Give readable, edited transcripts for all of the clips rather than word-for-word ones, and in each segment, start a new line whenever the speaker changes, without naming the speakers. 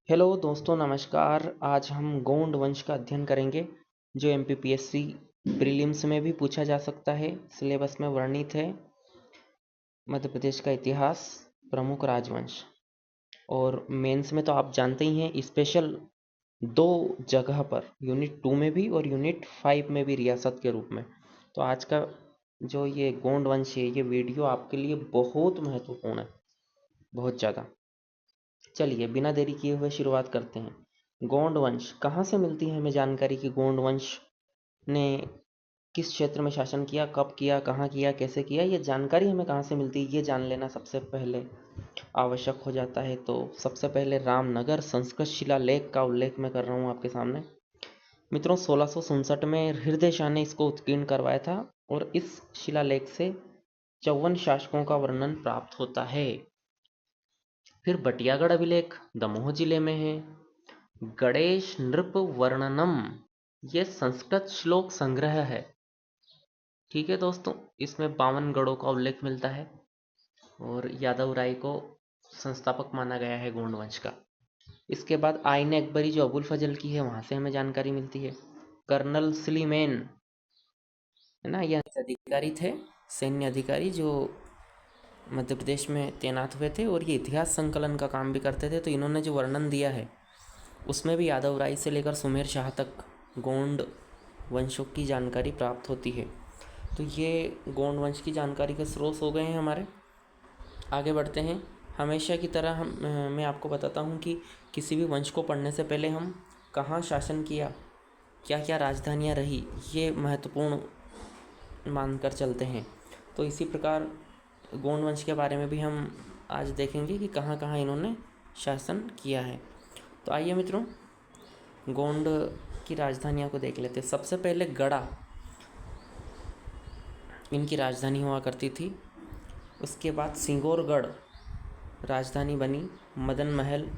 Hello दोस्तों, नमस्कार। आज हम गोंड वंश का अध्ययन करेंगे जो एमपीपीएससी प्रीलिम्स में भी पूछा जा सकता है। सिलेबस में वर्णित है मध्य प्रदेश का इतिहास, प्रमुख राजवंश। और मेंस में तो आप जानते ही हैं, स्पेशल दो जगह पर यूनिट 2 में भी और यूनिट 5 में भी रियासत के रूप में। तो आज का जो ये गोंड वंश है, ये वीडियो आपके लिए बहुत महत्वपूर्ण है, बहुत ज़्यादा। चलिए बिना देरी किए हुए शुरुआत करते हैं। गोंड वंश कहाँ से मिलती है हमें जानकारी कि गोंड वंश ने किस क्षेत्र में शासन किया, कब किया, कहाँ किया, कैसे किया, ये जानकारी हमें कहाँ से मिलती है, ये जान लेना सबसे पहले आवश्यक हो जाता है। तो सबसे पहले रामनगर संस्कृत शिलालेख का उल्लेख मैं कर रहा हूँ आपके सामने। मित्रों, 1667 में हृदय शाह ने इसको उत्कीर्ण करवाया था और इस शिलालेख से 54 शासकों का वर्णन प्राप्त होता है। फिर बटियागढ़ अभिलेख दमोह जिले में है। गणेश नृप वर्णनम, ये संस्कृत श्लोक संग्रह है। ठीक है दोस्तों, इसमें 52 गढ़ों का उल्लेख मिलता है और यादव राय को संस्थापक माना गया है गोंड वंश का। इसके बाद आईन अकबरी जो अबुल फजल की है, वहां से हमें जानकारी मिलती है। कर्नल स्लीमेन है ना, यह अधिकारी थे, सैन्य अधिकारी जो मध्य प्रदेश में तैनात हुए थे और ये इतिहास संकलन का काम भी करते थे। तो इन्होंने जो वर्णन दिया है उसमें भी यादव राय से लेकर सुमेर शाह तक गोंड वंशों की जानकारी प्राप्त होती है। तो ये गोंड वंश की जानकारी के स्रोत हो गए हैं हमारे। आगे बढ़ते हैं। हमेशा की तरह मैं आपको बताता हूँ कि किसी भी वंश को पढ़ने से पहले हम कहाँ शासन किया, क्या क्या राजधानियाँ रही, ये महत्वपूर्ण मानकर चलते हैं। तो इसी प्रकार गोंड वंश के बारे में भी हम आज देखेंगे कि कहाँ कहाँ इन्होंने शासन किया है। तो आइए मित्रों, गोंड की राजधानियों को देख लेते हैं। सबसे पहले गढ़ा इनकी राजधानी हुआ करती थी। उसके बाद सिंगोरगढ़ राजधानी बनी, मदन महल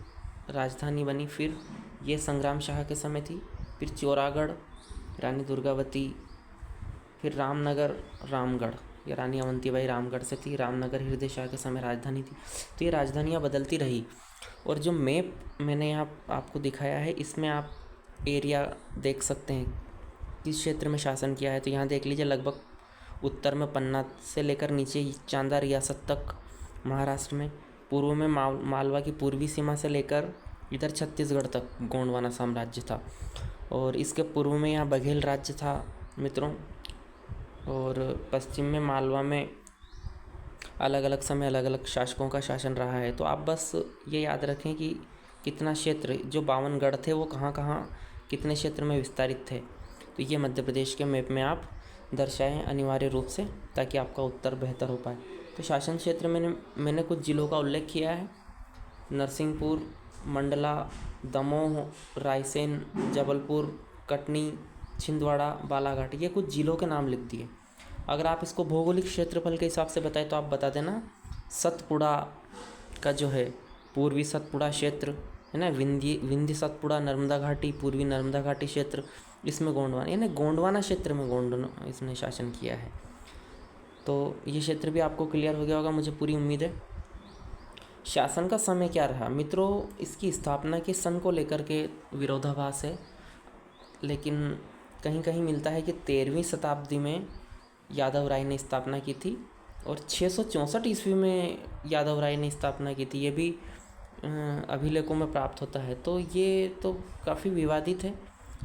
राजधानी बनी, फिर ये संग्राम शाह के समय थी। फिर चौरागढ़ रानी दुर्गावती, फिर रामनगर रामगढ़, ये रानी अवंतीबाई रामगढ़ से थी। रामनगर हृदय शाह के समय राजधानी थी। तो ये राजधानियाँ बदलती रही। और जो मैप मैंने यहाँ आपको दिखाया है, इसमें आप एरिया देख सकते हैं किस क्षेत्र में शासन किया है। तो यहाँ देख लीजिए, लगभग उत्तर में पन्ना से लेकर नीचे चांदा रियासत तक महाराष्ट्र में, पूर्व में मालवा की पूर्वी सीमा से लेकर इधर छत्तीसगढ़ तक गोंडवाना साम्राज्य था। और इसके पूर्व में यहाँ बघेल राज्य था मित्रों। और पश्चिम में मालवा में अलग अलग समय अलग अलग शासकों का शासन रहा है। तो आप बस ये याद रखें कि कितना क्षेत्र, जो 52 गढ़ थे, वो कहाँ कहाँ कितने क्षेत्र में विस्तारित थे। तो ये मध्य प्रदेश के मैप में आप दर्शाएं अनिवार्य रूप से, ताकि आपका उत्तर बेहतर हो पाए। तो शासन क्षेत्र में मैंने कुछ जिलों का उल्लेख किया है। नरसिंहपुर, मंडला, दमोह, रायसेन, जबलपुर, कटनी, छिंदवाड़ा, बालाघाट, ये कुछ जिलों के नाम लिख दिए। अगर आप इसको भौगोलिक क्षेत्रफल के हिसाब से बताएं तो आप बता देना सतपुड़ा का जो है पूर्वी सतपुड़ा क्षेत्र है ना, विंध्य सतपुड़ा, नर्मदा घाटी, पूर्वी नर्मदा घाटी क्षेत्र, इसमें गोंडवाना, यानी गोंडवाना क्षेत्र में गोंड इसने शासन किया है। तो ये क्षेत्र भी आपको क्लियर हो गया होगा, मुझे पूरी उम्मीद है। शासन का समय क्या रहा मित्रों, इसकी स्थापना के सन को लेकर के विरोधाभास है, लेकिन कहीं कहीं मिलता है कि 13वीं शताब्दी में यादव राय ने स्थापना की थी और 664 ईस्वी में यादव राय ने स्थापना की थी। ये भी अभिलेखों में प्राप्त होता है। तो ये तो काफ़ी विवादित है।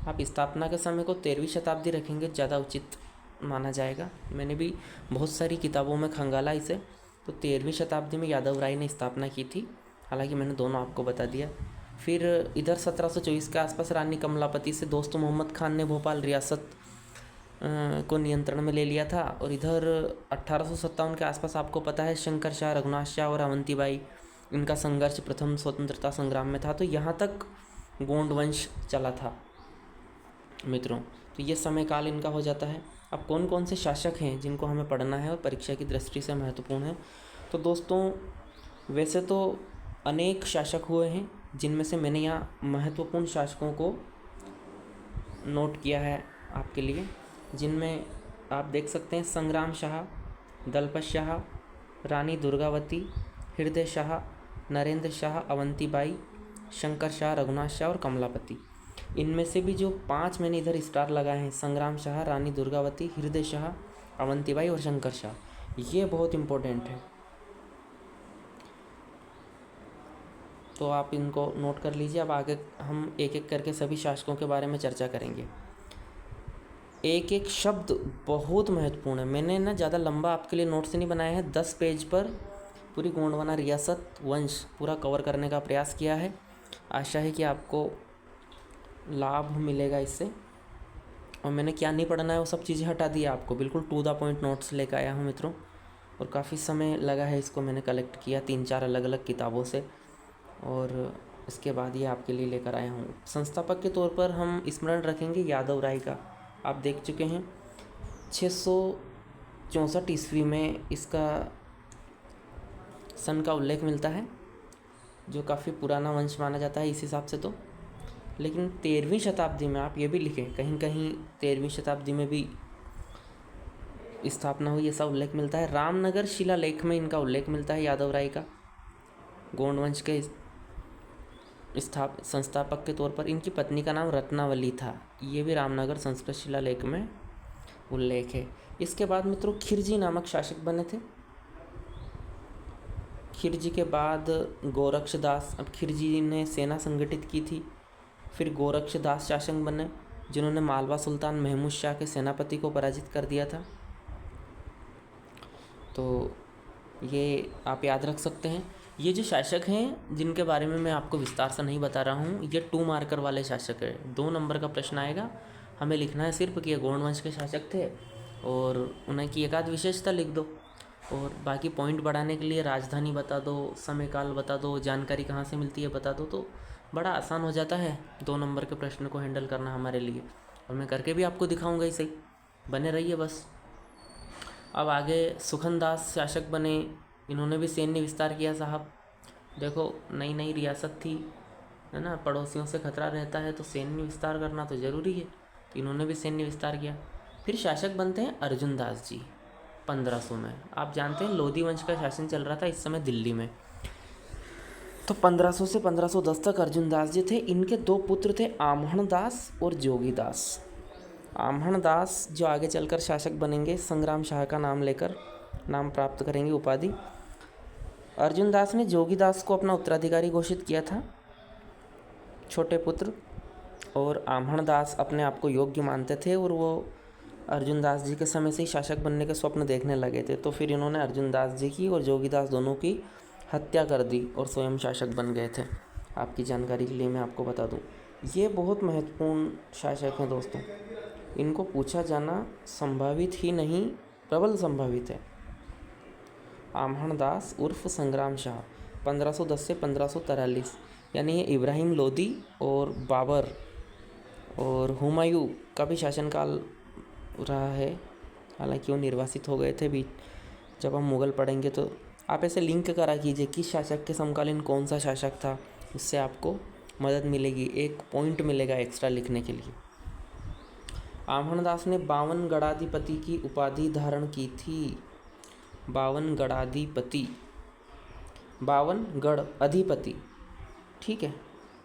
आप स्थापना के समय को 13वीं शताब्दी रखेंगे ज़्यादा उचित माना जाएगा। मैंने भी बहुत सारी किताबों में खंगाला इसे। तो 13वीं शताब्दी में यादव राय ने स्थापना की थी, हालांकि मैंने दोनों आपको बता दिया। फिर इधर 1724 के आसपास रानी कमलापति से दोस्त मोहम्मद खान ने भोपाल रियासत को नियंत्रण में ले लिया था। और इधर 1857 के आसपास आपको पता है शंकर शाह, रघुनाथ शाह और अवंतीबाई, इनका संघर्ष प्रथम स्वतंत्रता संग्राम में था। तो यहाँ तक गोंड वंश चला था मित्रों। तो ये समय काल इनका हो जाता है। अब कौन कौन से शासक हैं जिनको हमें पढ़ना है और परीक्षा की दृष्टि से महत्वपूर्ण है। तो दोस्तों, वैसे तो अनेक शासक हुए हैं, जिनमें से मैंने यहाँ महत्वपूर्ण शासकों को नोट किया है आपके लिए, जिनमें आप देख सकते हैं संग्राम शाह, दलपत शाह, रानी दुर्गावती, हृदय शाह, नरेंद्र शाह, अवंतीबाई, शंकर शाह, रघुनाथ शाह और कमलापति। इनमें से भी जो 5 मैंने इधर स्टार लगाए हैं, संग्राम शाह, रानी दुर्गावती, हृदय शाह, अवंतीबाई और शंकर शाह, ये बहुत इम्पोर्टेंट है, तो आप इनको नोट कर लीजिए। अब आगे हम एक एक करके सभी शासकों के बारे में चर्चा करेंगे। एक एक शब्द बहुत महत्वपूर्ण है। मैंने ना ज़्यादा लंबा आपके लिए नोट्स नहीं बनाया है, 10 पेज पर पूरी गोंडवाना रियासत वंश पूरा कवर करने का प्रयास किया है। आशा है कि आपको लाभ मिलेगा इससे। और मैंने क्या नहीं पढ़ना है वो सब चीज़ें हटा दी आपको, बिल्कुल टू द पॉइंट नोट्स लेकर आया हूँ मित्रों। और काफ़ी समय लगा है इसको मैंने कलेक्ट किया 3-4 अलग अलग किताबों से, और इसके बाद ये आपके लिए लेकर आया हूँ। संस्थापक के तौर पर हम स्मरण रखेंगे यादव राय का। आप देख चुके हैं 664 ईस्वी में इसका सन का उल्लेख मिलता है, जो काफ़ी पुराना वंश माना जाता है इस हिसाब से तो। लेकिन 13वीं शताब्दी में आप ये भी लिखें, कहीं कहीं 13वीं शताब्दी में भी स्थापना हुई ऐसा उल्लेख मिलता है। रामनगर शिलालेख में इनका उल्लेख मिलता है यादव राय का, गोंड वंश के संस्थापक के तौर पर। इनकी पत्नी का नाम रत्नावली था, ये भी रामनगर संस्कृत शिलालेख में उल्लेख है। इसके बाद मित्रों खिरजी नामक शासक बने थे। खिरजी के बाद गोरक्षदास, अब खिरजी ने सेना संगठित की थी। फिर गोरक्षदास शासक बने, जिन्होंने मालवा सुल्तान महमूद शाह के सेनापति को पराजित कर दिया था। तो ये आप याद रख सकते हैं। ये जो शासक हैं जिनके बारे में मैं आपको विस्तार से नहीं बता रहा हूँ, ये 2 मार्कर वाले शासक है। 2 नंबर का प्रश्न आएगा, हमें लिखना है सिर्फ कि ये गोंड वंश के शासक थे और उन्हें की एकाध विशेषता लिख दो, और बाकी पॉइंट बढ़ाने के लिए राजधानी बता दो, समय काल बता दो, जानकारी कहाँ से मिलती है बता दो, तो बड़ा आसान हो जाता है 2 नंबर के प्रश्न को हैंडल करना हमारे लिए। और मैं करके भी आपको दिखाऊंगा इसे, बने रहिए बस। अब आगे सुखनदास शासक बने, इन्होंने भी सैन्य विस्तार किया साहब। देखो नई नई रियासत थी, है ना, पड़ोसियों से खतरा रहता है तो सैन्य विस्तार करना तो ज़रूरी है, तो इन्होंने भी सैन्य विस्तार किया। फिर शासक बनते हैं अर्जुन दास जी 1500 में। आप जानते हैं लोधी वंश का शासन चल रहा था इस समय दिल्ली में, तो 1500 से 1510 तक अर्जुन दास जी थे। इनके 2 पुत्र थे, आम्हण दास और जोगी दास। आम्हण दास जो आगे चलकर शासक बनेंगे, संग्राम शाह का नाम लेकर नाम प्राप्त करेंगे, उपाधि। अर्जुन दास ने जोगी दास को अपना उत्तराधिकारी घोषित किया था, छोटे पुत्र, और आम्हण दास अपने आप को योग्य मानते थे और वो अर्जुन दास जी के समय से ही शासक बनने के स्वप्न देखने लगे थे। तो फिर इन्होंने अर्जुन दास जी की और जोगी दास दोनों की हत्या कर दी और स्वयं शासक बन गए थे। आपकी जानकारी के लिए मैं आपको बता दूं, ये बहुत महत्वपूर्ण शासक हैं दोस्तों, इनको पूछा जाना संभावित ही नहीं, प्रबल संभावित है। आम्हण दास उर्फ संग्राम शाह 1510 से 1543, यानी ये इब्राहिम लोदी और बाबर और हुमायूं का भी शासनकाल रहा है। हालांकि वो निर्वासित हो गए थे भी। जब हम मुग़ल पढ़ेंगे तो आप ऐसे लिंक करा कीजिए किस शासक के समकालीन कौन सा शासक था, उससे आपको मदद मिलेगी, एक पॉइंट मिलेगा एक्स्ट्रा लिखने के लिए। आम्हण दास ने 52 गणाधिपति की उपाधि धारण की थी। 52 गणाधिपति, 52 गढ़ अधिपति, ठीक है।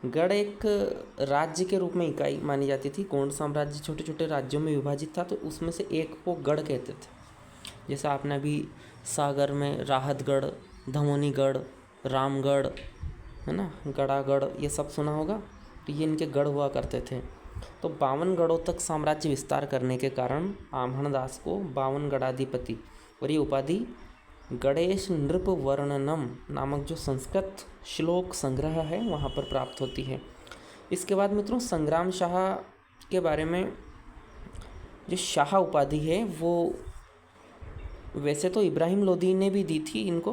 गढ़ एक राज्य के रूप में इकाई मानी जाती थी। गोंड साम्राज्य छोटे छोटे राज्यों में विभाजित था, तो उसमें से एक को गढ़ कहते थे। जैसे आपने अभी सागर में राहतगढ़, धमोनीगढ़, रामगढ़, है ना, गढ़ागढ़, ये सब सुना होगा, तो ये इनके गढ़ हुआ करते थे। तो 52 गढ़ों तक साम्राज्य विस्तार करने के कारण आम्हण दास को 52 गढ़ाधिपति, और ये उपाधि गणेश नृप वर्णनम नामक जो संस्कृत श्लोक संग्रह है वहाँ पर प्राप्त होती है। इसके बाद मित्रों संग्राम शाह के बारे में, जो शाह उपाधि है वो वैसे तो इब्राहिम लोदी ने भी दी थी इनको,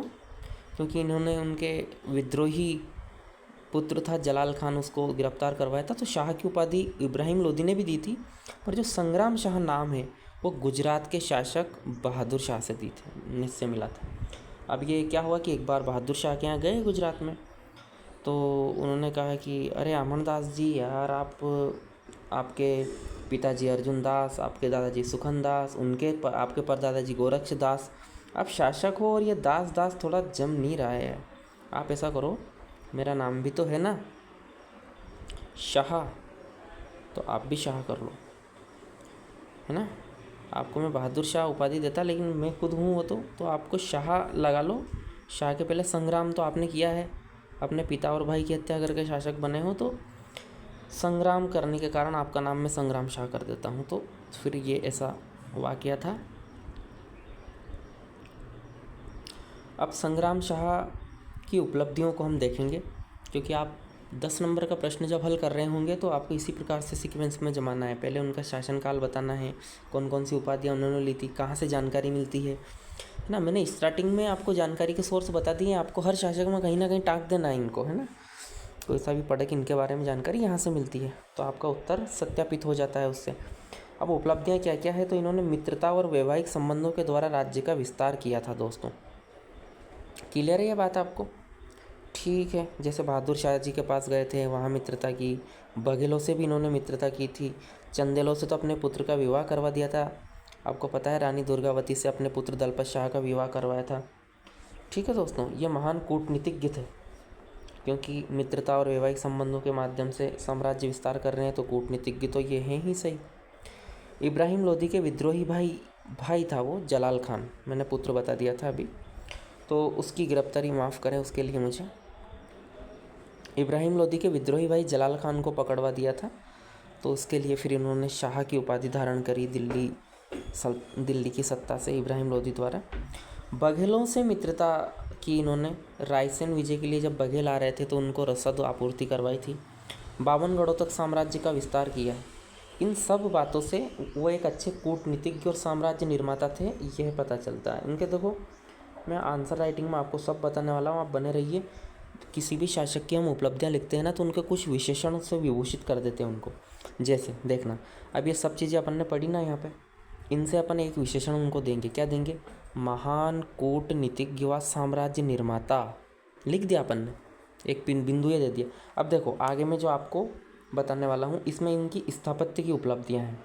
क्योंकि इन्होंने उनके विद्रोही पुत्र था जलाल खान, उसको गिरफ्तार करवाया था, तो शाह की उपाधि इब्राहिम लोदी ने भी दी थी। पर जो संग्राम शाह नाम है वो गुजरात के शासक बहादुर शाह से दी थी, इससे मिला था। अब ये क्या हुआ कि एक बार बहादुर शाह के यहाँ गए गुजरात में, तो उन्होंने कहा कि अरे आम्हण दास जी यार, आपके पिताजी अर्जुन दास, आपके दादाजी सुखन दास, आपके परदादाजी गोरक्ष दास, आप शासक हो और ये दास दास थोड़ा जम नहीं रहा है। आप ऐसा करो, मेरा नाम भी तो है ना, शाह, तो आप भी शाह कर लो, है ना। आपको मैं बहादुर शाह उपाधि देता, लेकिन मैं खुद हूँ वो, तो आपको शाह लगा लो। शाह के पहले संग्राम तो आपने किया है, अपने पिता और भाई की हत्या करके शासक बने हो, तो संग्राम करने के कारण आपका नाम मैं संग्राम शाह कर देता हूँ। तो फिर ये ऐसा वाकया था। अब संग्राम शाह की उपलब्धियों को हम देखेंगे, क्योंकि आप 10 नंबर का प्रश्न जब हल कर रहे होंगे तो आपको इसी प्रकार से सीक्वेंस में जमाना है। पहले उनका शासनकाल बताना है, कौन कौन सी उपाधियाँ उन्होंने ली थी, कहाँ से जानकारी मिलती है ना। मैंने स्टार्टिंग में आपको जानकारी के सोर्स बता दिए, आपको हर शासक में कहीं ना कहीं टाँक देना है इनको, है ना। कोई सा भी पढ़े कि इनके बारे में जानकारी यहाँ से मिलती है, तो आपका उत्तर सत्यापित हो जाता है उससे। अब उपलब्धियाँ क्या क्या है, तो इन्होंने मित्रता और वैवाहिक संबंधों के द्वारा राज्य का विस्तार किया था दोस्तों। क्लियर है ये बात आपको? ठीक है। जैसे बहादुर शाह जी के पास गए थे, वहाँ मित्रता की। बघेलों से भी इन्होंने मित्रता की थी। चंदेलों से तो अपने पुत्र का विवाह करवा दिया था। आपको पता है रानी दुर्गावती से अपने पुत्र दलपत शाह का विवाह करवाया था। ठीक है दोस्तों, ये महान कूटनीतिज्ञ थे, क्योंकि मित्रता और वैवाहिक संबंधों के माध्यम से साम्राज्य विस्तार कर रहे हैं, तो कूटनीतिज्ञ तो ये हैं ही सही। इब्राहिम लोदी के विद्रोही भाई था वो जलाल खान, मैंने पुत्र बता दिया था अभी, तो उसकी गिरफ्तारी माफ़ करें उसके लिए मुझे। इब्राहिम लोदी के विद्रोही भाई जलाल खान को पकड़वा दिया था, तो उसके लिए फिर इन्होंने शाह की उपाधि धारण करी दिल्ली की सत्ता से इब्राहिम लोदी द्वारा। बघेलों से मित्रता की इन्होंने। रायसेन विजय के लिए जब बघेल आ रहे थे तो उनको रसद आपूर्ति करवाई थी। 52 गढ़ों तक साम्राज्य का विस्तार किया। इन सब बातों से वो एक अच्छे कूटनीतिज्ञ और साम्राज्य निर्माता थे, यह पता चलता है। उनके देखो, मैं आंसर राइटिंग में आपको सब बताने वाला हूँ, आप बने रहिए। किसी भी शासक की हम उपलब्धियाँ लिखते हैं ना, तो उनके कुछ विशेषण से विभूषित कर देते हैं उनको। जैसे देखना, अब ये सब चीज़ें अपन ने पढ़ी ना यहाँ पे, इनसे अपन एक विशेषण उनको देंगे। क्या देंगे? महान कूटनीतिज्ञ व साम्राज्य निर्माता लिख दिया अपन ने, एक बिंदु ये दे दिया। अब देखो आगे में जो आपको बताने वाला हूँ, इसमें इनकी स्थापत्य की उपलब्धियाँ हैं।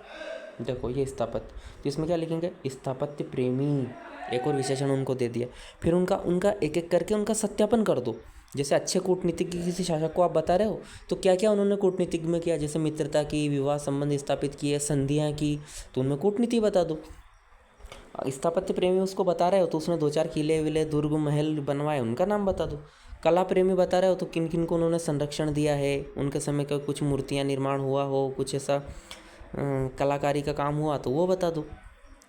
देखो ये स्थापत्य, तो इसमें क्या लिखेंगे? स्थापत्य प्रेमी, एक और विशेषण उनको दे दिया। फिर उनका एक एक करके उनका सत्यापन कर दो। जैसे अच्छे कूटनीतिज्ञ किसी शासक को आप बता रहे हो, तो क्या क्या उन्होंने कूटनीतिज्ञ में किया, जैसे मित्रता की, विवाह संबंध स्थापित किए, संधियाँ की, तो उनमें कूटनीति बता दो। स्थापत्य प्रेमी उसको बता रहे हो तो उसने 2-4 किले विले दुर्ग महल बनवाए, उनका नाम बता दो। कला प्रेमी बता रहे हो तो किन किन को उन्होंने संरक्षण दिया है, उनके समय का कुछ मूर्तियाँ निर्माण हुआ हो, कुछ ऐसा कलाकारी का काम हुआ तो वो बता दो।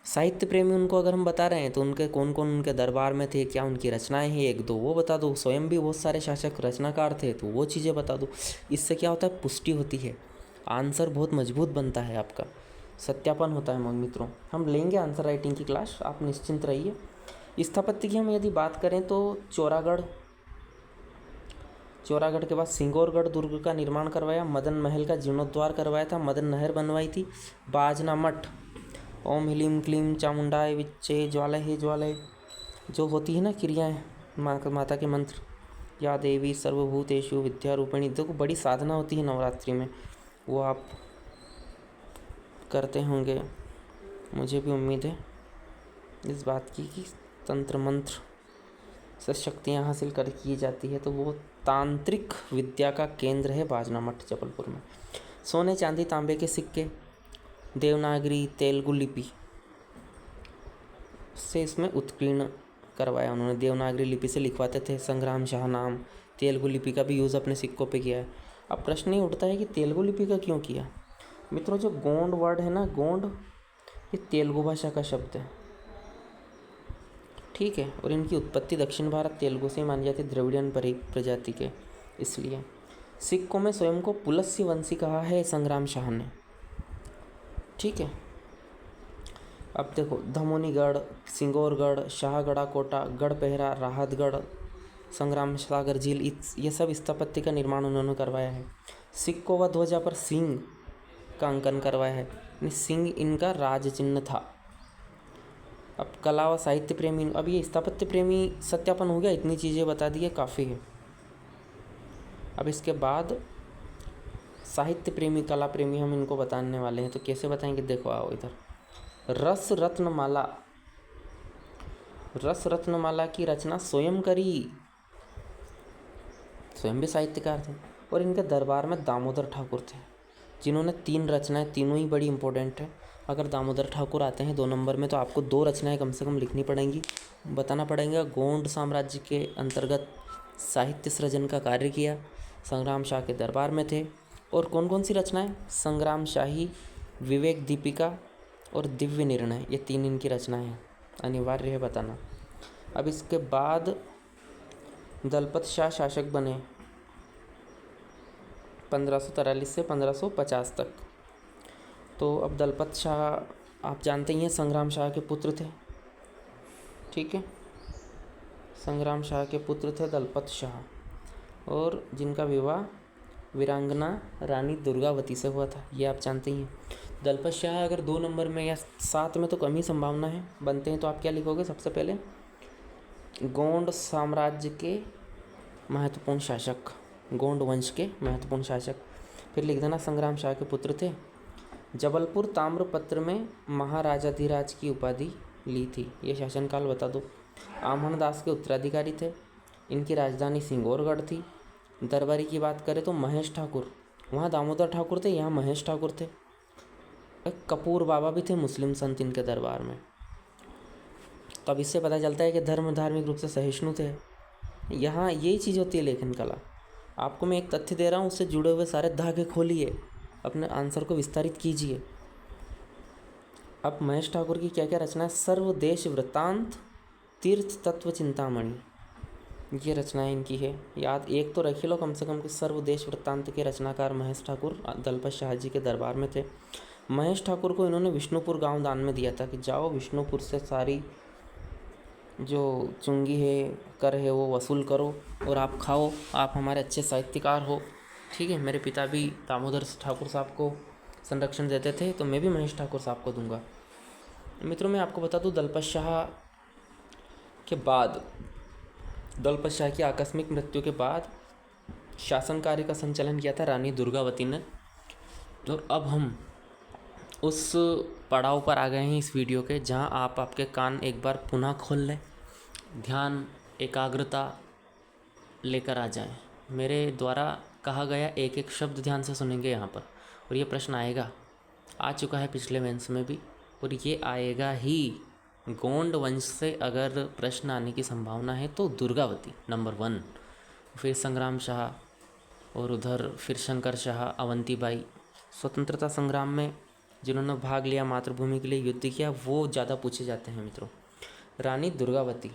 साहित्य प्रेमी उनको अगर हम बता रहे हैं तो उनके कौन कौन उनके दरबार में थे, क्या उनकी रचनाएं हैं, 1-2 वो बता दो। स्वयं भी बहुत सारे शासक रचनाकार थे तो वो चीज़ें बता दो। इससे क्या होता है? पुष्टि होती है, आंसर बहुत मजबूत बनता है, आपका सत्यापन होता है। मित्रों, हम लेंगे आंसर राइटिंग की क्लास, आप निश्चिंत रहिए। स्थापत्य की हम यदि बात करें तो चौरागढ़ के बाद सिंगौरगढ़ दुर्ग का निर्माण करवाया, मदन महल का जीर्णोद्धार करवाया था, मदन नहर बनवाई थी, बाजना मठ, ओम ह्लीम क्लीम चामुंडाय विच्चे ज्वालय हे ज्वालय, जो होती है ना क्रियाएँ माता के मंत्र, या देवी सर्वभूतेषु विद्यारूपिणी, देखो बड़ी साधना होती है नवरात्रि में, वो आप करते होंगे, मुझे भी उम्मीद है इस बात की कि तंत्र मंत्र से शक्तियाँ हासिल कर की जाती है। तो वो तांत्रिक विद्या का केंद्र है बाजना मठ जबलपुर में। सोने चांदी तांबे के सिक्के, देवनागरी तेलुगु लिपि से इसमें उत्कीर्ण करवाया उन्होंने। देवनागरी लिपि से लिखवाते थे, संग्राम शाह नाम। तेलुगु लिपि का भी यूज़ अपने सिक्कों पे किया है। अब प्रश्न ये उठता है कि तेलुगु लिपि का क्यों किया? मित्रों, जो गोंड वर्ड है ना, गोंड, ये तेलुगु भाषा का शब्द है, ठीक है, और इनकी उत्पत्ति दक्षिण भारत तेलुगु से मानी जाती है, द्रविड़ियन प्रजाति के। इसलिए सिक्कों में स्वयं को पुलस्त्य वंशी कहा है संग्राम शाह ने, ठीक है। अब देखो, धमोनीगढ़, सिंगौरगढ़, शाहगढ़ा कोटा, गढ़पहरा, राहतगढ़, संग्राम सागर झील, ये सब स्थापत्य का निर्माण उन्होंने करवाया है। सिक्कों व ध्वजा पर सिंह का अंकन करवाया है, सिंह इनका राज चिन्ह था। अब कला व साहित्य प्रेमी, अब ये स्थापत्य प्रेमी सत्यापन हो गया, इतनी चीज़ें बता दी है, काफ़ी है। अब इसके बाद साहित्य प्रेमी, कला प्रेमी हम इनको बताने वाले हैं, तो कैसे बताएंगे? देखो आओ इधर। रस रत्नमाला की रचना स्वयं करी, स्वयं भी साहित्यकार थे। और इनके दरबार में दामोदर ठाकुर थे, जिन्होंने 3 रचनाएं, तीनों ही बड़ी इंपॉर्टेंट है। अगर दामोदर ठाकुर आते हैं 2 नंबर में तो आपको 2 रचनाएं कम से कम लिखनी पड़ेंगी, बताना पड़ेगा। गोंड साम्राज्य के अंतर्गत साहित्य सृजन का कार्य किया, संग्राम शाह के दरबार में थे। और कौन कौन सी रचनाएं? संग्राम शाही, विवेक दीपिका और दिव्य निर्णय, ये 3 इनकी रचनाएं हैं, अनिवार्य है बताना। अब इसके बाद दलपत शाह शासक बने 1543 से 1550 तक। तो अब दलपत शाह आप जानते ही हैं संग्राम शाह के पुत्र थे, ठीक है। संग्राम शाह के पुत्र थे दलपत शाह, और जिनका विवाह वीरांगना रानी दुर्गावती से हुआ था, ये आप जानते ही हैं। दलपत शाह अगर 2 नंबर में या 7 में तो कम ही संभावना है बनते हैं, तो आप क्या लिखोगे? सबसे पहले गोंड साम्राज्य के महत्वपूर्ण शासक, गोंड वंश के महत्वपूर्ण शासक। फिर लिख देना संग्राम शाह के पुत्र थे। जबलपुर ताम्रपत्र में महाराजाधिराज की उपाधि ली थी, ये शासनकाल बता दो। आमहणदास के उत्तराधिकारी थे, इनकी राजधानी सिंगौरगढ़ थी। दरबारी की बात करें तो महेश ठाकुर, वहाँ दामोदर ठाकुर थे, यहाँ महेश ठाकुर थे। एक कपूर बाबा भी थे मुस्लिम संत इनके दरबार में। तो अब इससे पता चलता है कि धार्मिक रूप से सहिष्णु थे। यहाँ यही चीज़ होती है लेखन कला। आपको मैं एक तथ्य दे रहा हूँ, उससे जुड़े हुए सारे धागे खोलिए, अपने आंसर को विस्तारित कीजिए। अब महेश ठाकुर की क्या क्या रचना है? सर्वदेश वृत्तांत, तीर्थ तत्व चिंतामणि, ये रचनाएं इनकी है। याद एक तो रख लो कम से कम कि सर्वदेश वृत्तांत के रचनाकार महेश ठाकुर दलपत शाह जी के दरबार में थे। महेश ठाकुर को इन्होंने विष्णुपुर गांव दान में दिया था कि जाओ विष्णुपुर से सारी जो चुंगी है, कर है, वो वसूल करो और आप खाओ, आप हमारे अच्छे साहित्यकार हो, ठीक है। मेरे पिता भी दामोदर ठाकुर साहब को संरक्षण देते थे, तो मैं भी महेश ठाकुर साहब को दूंगा। मित्रों, मैं आपको बता दूं, दलपत शाह के बाद, दलपत शाह की आकस्मिक मृत्यु के बाद शासन कार्य का संचालन किया था रानी दुर्गावती ने। और अब हम उस पड़ाव पर आ गए हैं इस वीडियो के, जहां आप आपके कान एक बार पुनः खोल लें, ध्यान एकाग्रता लेकर आ जाएं। मेरे द्वारा कहा गया एक एक शब्द ध्यान से सुनेंगे यहाँ पर, और ये प्रश्न आएगा, आ चुका है पिछले मेंस में भी, और ये आएगा ही। गोंड वंश से अगर प्रश्न आने की संभावना है तो दुर्गावती नंबर 1, फिर संग्राम शाह, और उधर फिर शंकर शाह, अवंतीबाई। स्वतंत्रता संग्राम में जिन्होंने भाग लिया, मातृभूमि के लिए युद्ध किया, वो ज़्यादा पूछे जाते हैं मित्रों। रानी दुर्गावती,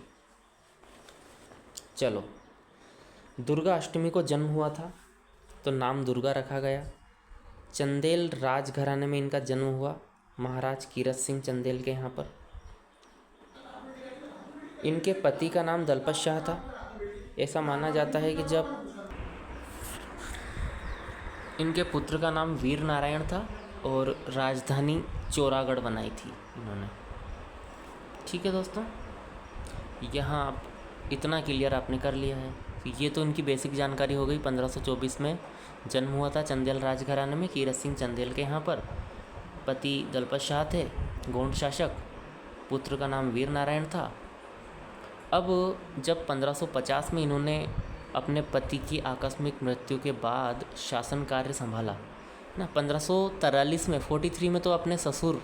चलो, दुर्गा अष्टमी को जन्म हुआ था तो नाम दुर्गा रखा गया। चंदेल राजघराने में इनका जन्म हुआ, महाराज कीरत सिंह चंदेल के यहाँ पर। इनके पति का नाम दलपत शाह था। ऐसा माना जाता है कि जब इनके पुत्र का नाम वीर नारायण था और राजधानी चौरागढ़ बनाई थी इन्होंने, ठीक है दोस्तों। यहाँ आप इतना क्लियर आपने कर लिया है। ये तो इनकी बेसिक जानकारी हो गई। 1524 में जन्म हुआ था चंदेल राजघराने में, कीरत सिंह चंदेल के यहाँ पर। पति दलपत शाह थे, गोंड शासक, पुत्र का नाम वीर नारायण था। अब जब 1550 में इन्होंने अपने पति की आकस्मिक मृत्यु के बाद शासन कार्य संभाला ना, 1543 में 43 में तो अपने ससुर,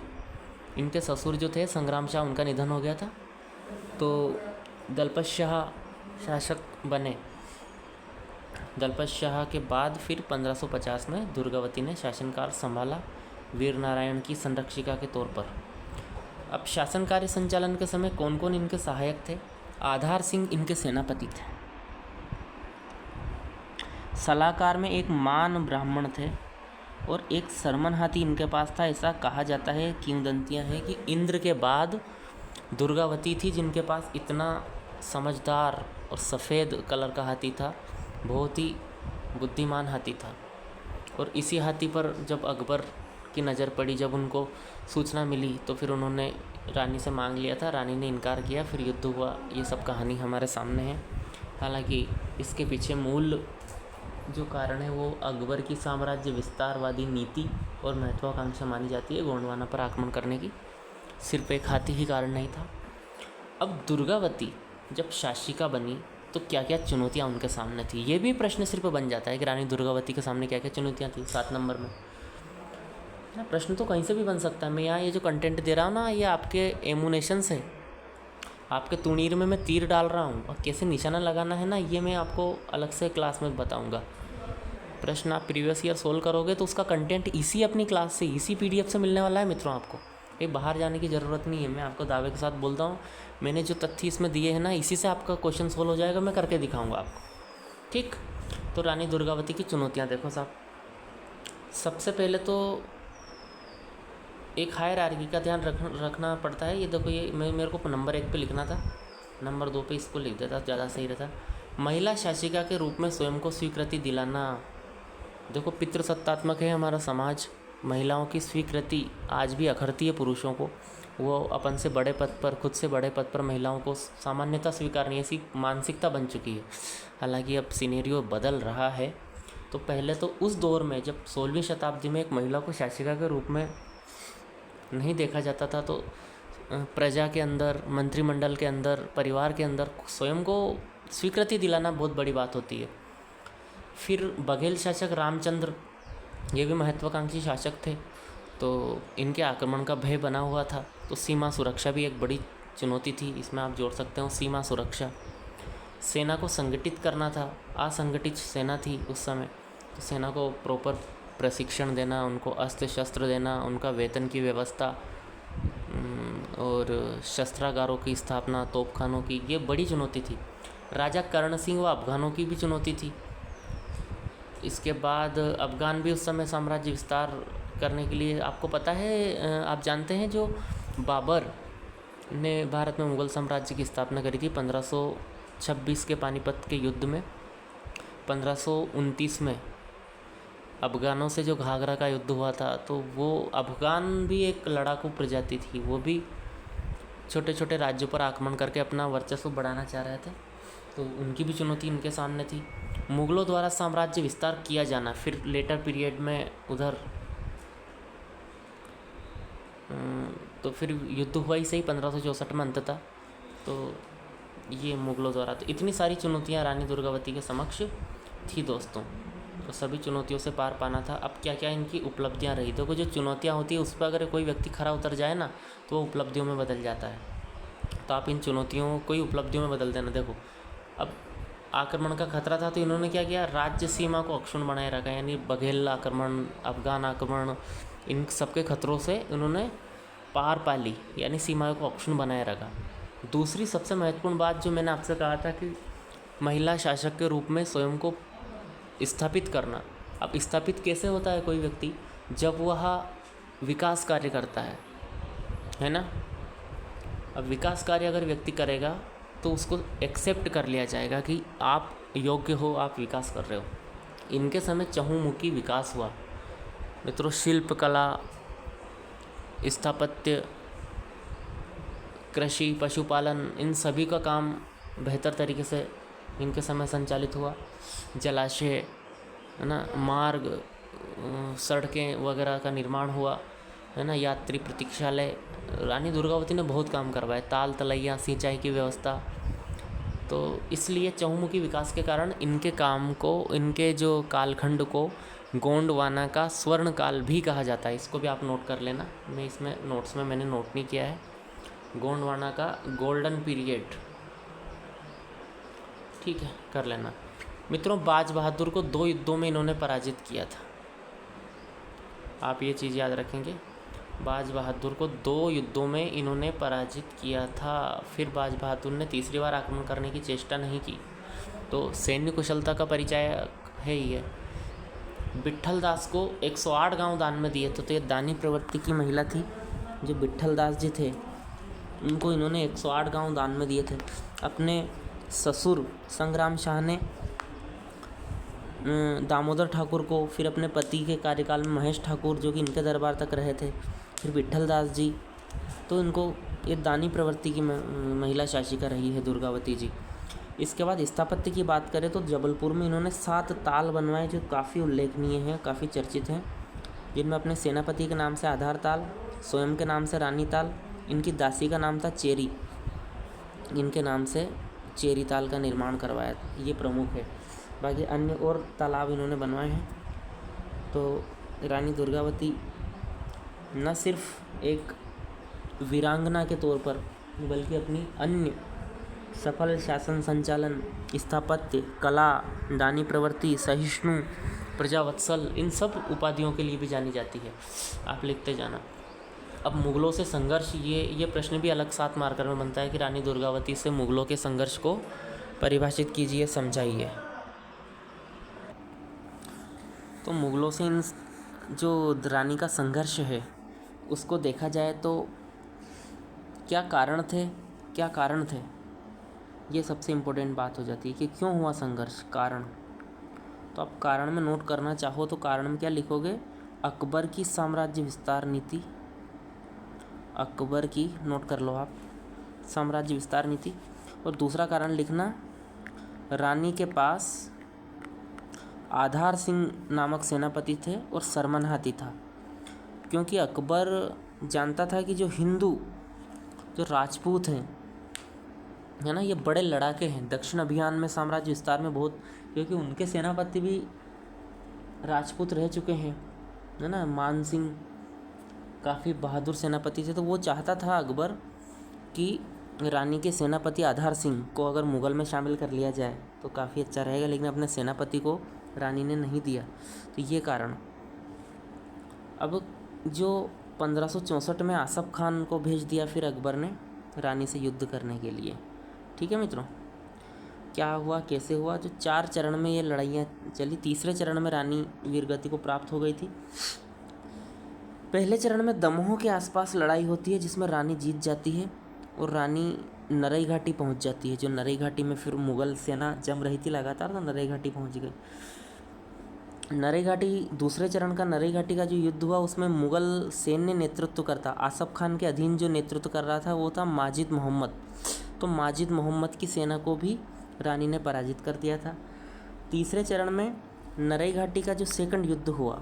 इनके ससुर जो थे संग्राम शाह, उनका निधन हो गया था, तो दलपत शाह शासक बने। दलपत शाह के बाद फिर 1550 में दुर्गावती ने शासनकाल संभाला वीर नारायण की संरक्षिका के तौर पर। अब शासन कार्य संचालन के समय कौन कौन इनके सहायक थे? आधार सिंह इनके सेनापति थे। सलाहकार में एक मान ब्राह्मण थे और एक सरमन हाथी इनके पास था। ऐसा कहा जाता है, किंवदंतियाँ हैं कि इंद्र के बाद दुर्गावती थी जिनके पास इतना समझदार और सफ़ेद कलर का हाथी था, बहुत ही बुद्धिमान हाथी था। और इसी हाथी पर जब अकबर की नज़र पड़ी, जब उनको सूचना मिली, तो फिर उन्होंने रानी से मांग लिया था, रानी ने इनकार किया, फिर युद्ध हुआ। ये सब कहानी हमारे सामने है। हालांकि इसके पीछे मूल जो कारण है वो अकबर की साम्राज्य विस्तारवादी नीति और महत्वाकांक्षा मानी जाती है गोंडवाना पर आक्रमण करने की। सिर्फ एक हाथी ही कारण नहीं था। अब दुर्गावती जब शासिका बनी तो क्या क्या चुनौतियाँ उनके सामने थी, ये भी प्रश्न सिर्फ बन जाता है कि रानी दुर्गावती के सामने क्या क्या चुनौतियाँ थी 7 नंबर में ना। प्रश्न तो कहीं से भी बन सकता है। मैं यहाँ ये जो कंटेंट दे रहा हूँ ना, ये आपके एमुनेशन से, आपके तुणीर में मैं तीर डाल रहा हूँ, और कैसे निशाना लगाना है ना, ये मैं आपको अलग से क्लास में बताऊँगा। प्रश्न आप प्रीवियस ईयर सोल्व करोगे तो उसका कंटेंट इसी अपनी क्लास से, इसी PDF से मिलने वाला है मित्रों। आपको कहीं बाहर जाने की ज़रूरत नहीं है। मैं आपको दावे के साथ बोलता हूँ, मैंने जो तथ्य इसमें दिए हैं ना, इसी से आपका क्वेश्चन सोल्व हो जाएगा। मैं करके दिखाऊंगा आपको, ठीक। तो रानी दुर्गावती की चुनौतियाँ देखो साहब। सबसे पहले तो एक हायरार्की का ध्यान रखना पड़ता है। ये देखो, ये मेरे को नंबर 1 पे लिखना था, नंबर 2 पे इसको लिख देता, ज़्यादा सही रहता। महिला शासिका के रूप में स्वयं को स्वीकृति दिलाना। देखो, पितृसत्तात्मक है हमारा समाज, महिलाओं की स्वीकृति आज भी अखरती है पुरुषों को। वो अपन से बड़े पद पर, खुद से बड़े पद पर महिलाओं को सामान्यतः स्वीकार नहीं, ऐसी मानसिकता बन चुकी है। हालांकि अब सिनेरियो बदल रहा है। तो पहले तो उस दौर में जब 16वीं शताब्दी में एक महिला को शासिका के रूप में नहीं देखा जाता था, तो प्रजा के अंदर, मंत्रिमंडल के अंदर, परिवार के अंदर स्वयं को स्वीकृति दिलाना बहुत बड़ी बात होती है। फिर बघेल शासक रामचंद्र, ये भी महत्वाकांक्षी शासक थे, तो इनके आक्रमण का भय बना हुआ था। तो सीमा सुरक्षा भी एक बड़ी चुनौती थी, इसमें आप जोड़ सकते हो सीमा सुरक्षा। सेना को संगठित करना था, असंगठित सेना थी उस समय, तो सेना को प्रॉपर प्रशिक्षण देना, उनको अस्त्र शस्त्र देना, उनका वेतन की व्यवस्था और शस्त्रागारों की स्थापना, तोपखानों की, ये बड़ी चुनौती थी। राजा कर्ण सिंह व अफगानों की भी चुनौती थी। इसके बाद अफगान भी उस समय साम्राज्य विस्तार करने के लिए, आपको पता है, आप जानते हैं, जो बाबर ने भारत में मुग़ल साम्राज्य की स्थापना करी थी 1526 के पानीपत के युद्ध में। 1529 में अफगानों से जो घाघरा का युद्ध हुआ था, तो वो अफगान भी एक लड़ाकू प्रजाति थी। वो भी छोटे छोटे राज्यों पर आक्रमण करके अपना वर्चस्व बढ़ाना चाह रहे थे, तो उनकी भी चुनौती इनके सामने थी। मुग़लों द्वारा साम्राज्य विस्तार किया जाना, फिर लेटर पीरियड में उधर तो फिर युद्ध हुआ ही सही 1564 में अंततः, तो ये मुग़लों द्वारा। तो इतनी सारी चुनौतियाँ रानी दुर्गावती के समक्ष थी दोस्तों, तो सभी चुनौतियों से पार पाना था। अब क्या क्या इनकी उपलब्धियाँ रही, देखो जो चुनौतियाँ होती है उस पर अगर कोई व्यक्ति खरा उतर जाए ना, तो वो उपलब्धियों में बदल जाता है। तो आप इन चुनौतियों को ही उपलब्धियों में बदल देना। देखो, अब आक्रमण का खतरा था, तो इन्होंने क्या किया, राज्य सीमा को अक्षुण्ण बनाए रखा, यानी बघेल आक्रमण, अफगान आक्रमण, इन सबके खतरों से इन्होंने पार पा ली, यानी सीमा को अक्षुण्ण बनाए रखा। दूसरी सबसे महत्वपूर्ण बात जो मैंने आपसे कहा था कि महिला शासक के रूप में स्वयं को स्थापित करना। अब स्थापित कैसे होता है कोई व्यक्ति, जब वह विकास कार्य करता है ना। अब विकास कार्य अगर व्यक्ति करेगा तो उसको एक्सेप्ट कर लिया जाएगा कि आप योग्य हो, आप विकास कर रहे हो। इनके समय चहुमुखी विकास हुआ मित्रों। शिल्प कला, स्थापत्य, कृषि, पशुपालन, इन सभी का काम बेहतर तरीके से इनके समय संचालित हुआ। जलाशय, है ना, मार्ग, सड़कें वगैरह का निर्माण हुआ, है ना, यात्री प्रतीक्षालय। रानी दुर्गावती ने बहुत काम करवाए, ताल तलैया, सिंचाई की व्यवस्था। तो इसलिए चहुमुखी विकास के कारण इनके काम को, इनके जो कालखंड को गोंडवाना का स्वर्ण काल भी कहा जाता है। इसको भी आप नोट कर लेना, मैं इसमें नोट्स में मैंने नोट नहीं किया है। गोंडवाना का गोल्डन पीरियड, ठीक है, कर लेना मित्रों। बाज बहादुर को 2 युद्धों में इन्होंने पराजित किया था, आप ये चीज़ याद रखेंगे। बाज बहादुर को 2 युद्धों में इन्होंने पराजित किया था। फिर बाज बहादुर ने तीसरी बार आक्रमण करने की चेष्टा नहीं की। तो सैन्य कुशलता का परिचय है ही है। विट्ठल दास को 108 गांव दान में दिए थे। तो ये दानी प्रवृत्ति की महिला थी जो विट्ठल दास जी थे, उनको इन्होंने 108 गांव दान में दिए थे। अपने ससुर संग्राम शाह ने दामोदर ठाकुर को, फिर अपने पति के कार्यकाल में महेश ठाकुर जो कि इनके दरबार तक रहे थे, फिर विट्ठल दास जी। तो इनको ये दानी प्रवृत्ति की महिला शासिका रही है दुर्गावती जी। इसके बाद स्थापत्य की बात करें तो जबलपुर में इन्होंने 7 ताल बनवाए जो काफ़ी उल्लेखनीय हैं, काफ़ी चर्चित हैं, जिनमें अपने सेनापति के नाम से आधार ताल, स्वयं के नाम से रानी ताल, इनकी दासी का नाम था चेरी, इनके नाम से चेरीताल का निर्माण करवाया, ये प्रमुख है। बाकी अन्य और तालाब इन्होंने बनवाए हैं। तो रानी दुर्गावती न सिर्फ एक वीरांगना के तौर पर बल्कि अपनी अन्य सफल शासन संचालन, स्थापत्य, कला, दानी प्रवृत्ति, सहिष्णु, प्रजावत्सल, इन सब उपाधियों के लिए भी जानी जाती है। आप लिखते जाना। अब मुगलों से संघर्ष, ये प्रश्न भी अलग 7 मार्कर में बनता है कि रानी दुर्गावती से मुगलों के संघर्ष को परिभाषित कीजिए, समझाइए। तो मुगलों से इन जो रानी का संघर्ष है उसको देखा जाए तो क्या कारण थे, ये सबसे इम्पोर्टेंट बात हो जाती है कि क्यों हुआ संघर्ष, कारण। तो आप कारण में नोट करना चाहो तो कारण में क्या लिखोगे? अकबर की साम्राज्य विस्तार नीति, अकबर की, नोट कर लो आप, साम्राज्य विस्तार नीति। और दूसरा कारण लिखना, रानी के पास आधार सिंह नामक सेनापति थे और सरमन हाथी था। क्योंकि अकबर जानता था कि जो हिंदू, जो राजपूत हैं, है ना, ये बड़े लड़ाके हैं। दक्षिण अभियान में, साम्राज्य विस्तार में बहुत, क्योंकि उनके सेनापति भी राजपूत रह चुके हैं, है ना। मान सिंह काफ़ी बहादुर सेनापति थे। तो वो चाहता था अकबर कि रानी के सेनापति आधार सिंह को अगर मुग़ल में शामिल कर लिया जाए तो काफ़ी अच्छा रहेगा, लेकिन अपने सेनापति को रानी ने नहीं दिया। तो ये कारण। अब जो 1564 में आसफ खान को भेज दिया फिर अकबर ने रानी से युद्ध करने के लिए। ठीक है मित्रों, क्या हुआ, कैसे हुआ? जो 4 चरण में ये लड़ाइयाँ चली। तीसरे चरण में रानी वीरगति को प्राप्त हो गई थी। पहले चरण में दमोह के आसपास लड़ाई होती है जिसमें रानी जीत जाती है और रानी नरई घाटी पहुंच जाती है। जो नरई घाटी में फिर मुग़ल सेना जम रही थी लगातार, तो नरई घाटी पहुंच गई। नरई घाटी, दूसरे चरण का नरई घाटी का जो युद्ध हुआ उसमें मुग़ल सैन्य नेतृत्व करता, आसफ खान के अधीन जो नेतृत्व कर रहा था वो था माजिद मोहम्मद। तो माजिद मोहम्मद की सेना को भी रानी ने पराजित कर दिया था। तीसरे चरण में नरई घाटी का जो सेकंड युद्ध हुआ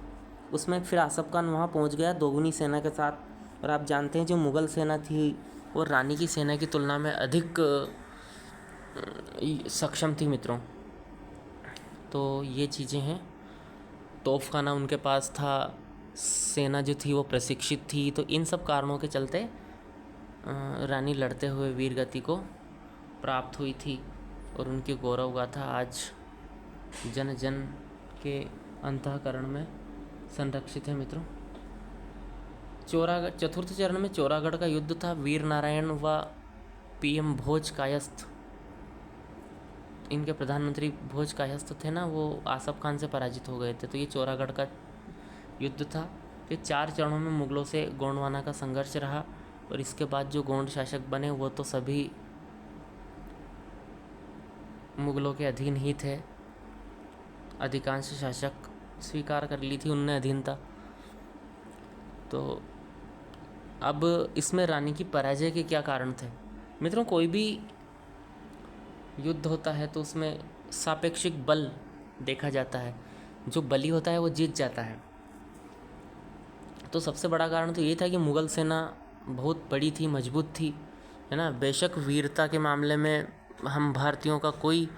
उसमें फिर आसफ खान वहाँ पहुँच गया दोगुनी सेना के साथ। और आप जानते हैं जो मुग़ल सेना थी वो रानी की सेना की तुलना में अधिक सक्षम थी मित्रों। तो ये चीज़ें हैं। तोपखाना उनके पास था, सेना जो थी वो प्रशिक्षित थी। तो इन सब कारणों के चलते रानी लड़ते हुए वीरगति को प्राप्त हुई थी और उनकी गौरव गाथा आज जन जन के अंतःकरण में संरक्षित है मित्रों। चौरागढ़, चतुर्थ चरण में चौरागढ़ का युद्ध था। वीर नारायण व पीएम भोज कायस्थ, इनके प्रधानमंत्री भोज कायस्थ थे ना, वो आसफ खान से पराजित हो गए थे। तो ये चौरागढ़ का युद्ध था। ये 4 चरणों में मुग़लों से गोंडवाना का संघर्ष रहा और इसके बाद जो गोंड शासक बने वो तो सभी मुग़लों के अधीन ही थे। अधिकांश शासक स्वीकार कर ली थी उनने अधीनता। तो अब इसमें रानी की पराजय के क्या कारण थे मित्रों? कोई भी युद्ध होता है तो उसमें सापेक्षिक बल देखा जाता है, जो बली होता है वो जीत जाता है। तो सबसे बड़ा कारण तो ये था कि मुग़ल सेना बहुत बड़ी थी, मजबूत थी, है ना। बेशक वीरता के मामले में हम भारतीयों का कोई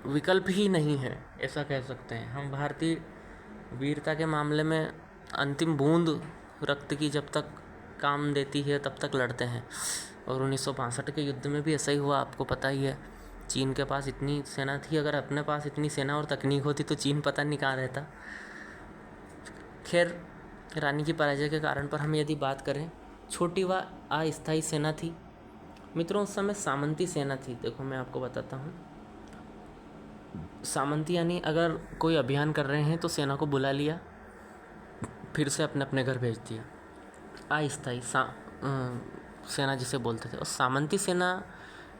विकल्प ही नहीं है, ऐसा कह सकते हैं। हम भारतीय वीरता के मामले में अंतिम बूंद रक्त की जब तक काम देती है तब तक लड़ते हैं। और 1962 के युद्ध में भी ऐसा ही हुआ, आपको पता ही है। चीन के पास इतनी सेना थी, अगर अपने पास इतनी सेना और तकनीक होती तो चीन पता नहीं कहाँ रहता। खैर, रानी की पराजय के कारण पर हम यदि बात करें, छोटी व अस्थायी सेना थी मित्रों। उस समय सामंती सेना थी। देखो मैं आपको बताता हूँ, सामंती यानी अगर कोई अभियान कर रहे हैं तो सेना को बुला लिया, फिर से अपने अपने घर भेज दिया। अस्थायी सेना जिसे बोलते थे। और सामंती सेना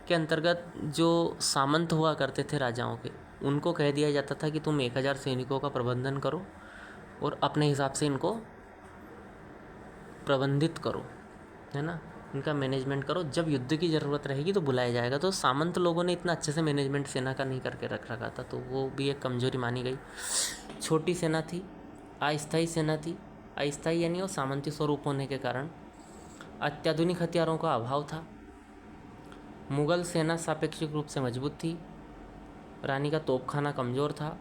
के अंतर्गत जो सामंत हुआ करते थे राजाओं के, उनको कह दिया जाता था कि तुम 1000 सैनिकों का प्रबंधन करो और अपने हिसाब से इनको प्रबंधित करो, है ना, इनका मैनेजमेंट करो। जब युद्ध की ज़रूरत रहेगी तो बुलाया जाएगा। तो सामंत लोगों ने इतना अच्छे से मैनेजमेंट सेना का नहीं करके रख रखा था, तो वो भी एक कमजोरी मानी गई। छोटी सेना थी, अस्थायी सेना थी। अस्थायी यानी वो सामंती स्वरूप होने के कारण अत्याधुनिक हथियारों का अभाव था। मुग़ल सेना सापेक्षिक रूप से मजबूत थी। रानी का तोपखाना कमज़ोर था।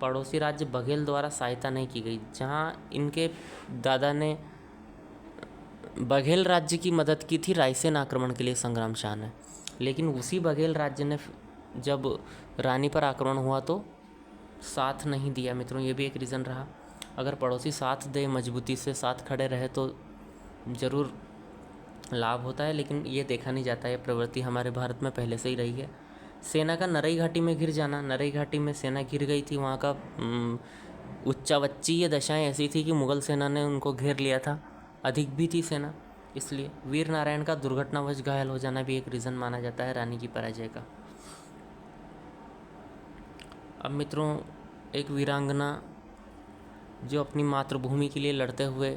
पड़ोसी राज्य बघेल द्वारा सहायता नहीं की गई। जहाँ इनके दादा ने बघेल राज्य की मदद की थी रायसेन आक्रमण के लिए संग्राम शाह ने, लेकिन उसी बघेल राज्य ने जब रानी पर आक्रमण हुआ तो साथ नहीं दिया। मित्रों, ये भी एक रीज़न रहा। अगर पड़ोसी साथ दे, मजबूती से साथ खड़े रहे तो ज़रूर लाभ होता है, लेकिन ये देखा नहीं जाता। ये प्रवृत्ति हमारे भारत में पहले से ही रही है। सेना का नरई घाटी में घिर जाना। नरई घाटी में सेना घिर गई थी। वहाँ का उच्चावच्चीय दशाएं ऐसी थी कि मुग़ल सेना ने उनको घेर लिया था। अधिक भी थी सेना, इसलिए वीर नारायण का दुर्घटनावश घायल हो जाना भी एक रीज़न माना जाता है रानी की पराजय का। अब मित्रों, एक वीरांगना जो अपनी मातृभूमि के लिए लड़ते हुए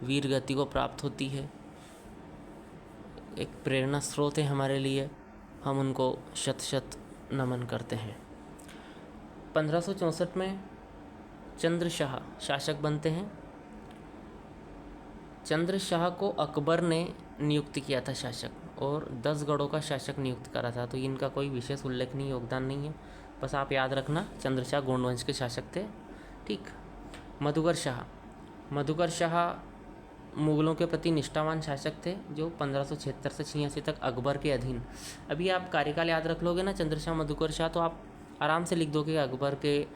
वीर गति को प्राप्त होती है, एक प्रेरणा स्रोत है हमारे लिए। हम उनको शत शत नमन करते हैं। 1564 में चंद्र शाह शासक बनते हैं। चंद्र शाह को अकबर ने नियुक्त किया था शासक, और 10 गढ़ों का शासक नियुक्त करा था। तो इनका कोई विशेष उल्लेखनीय योगदान नहीं है, बस आप याद रखना चंद्र शाह गोंड वंश के शासक थे। ठीक। मधुकर शाह मुग़लों के प्रति निष्ठावान शासक थे, जो 1576 से 86 तक अकबर के अधीन। अभी आप कार्यकाल याद रख लोगे ना चंद्र शाह मधुकर शाह, तो आप आराम से लिख दोगे अकबर के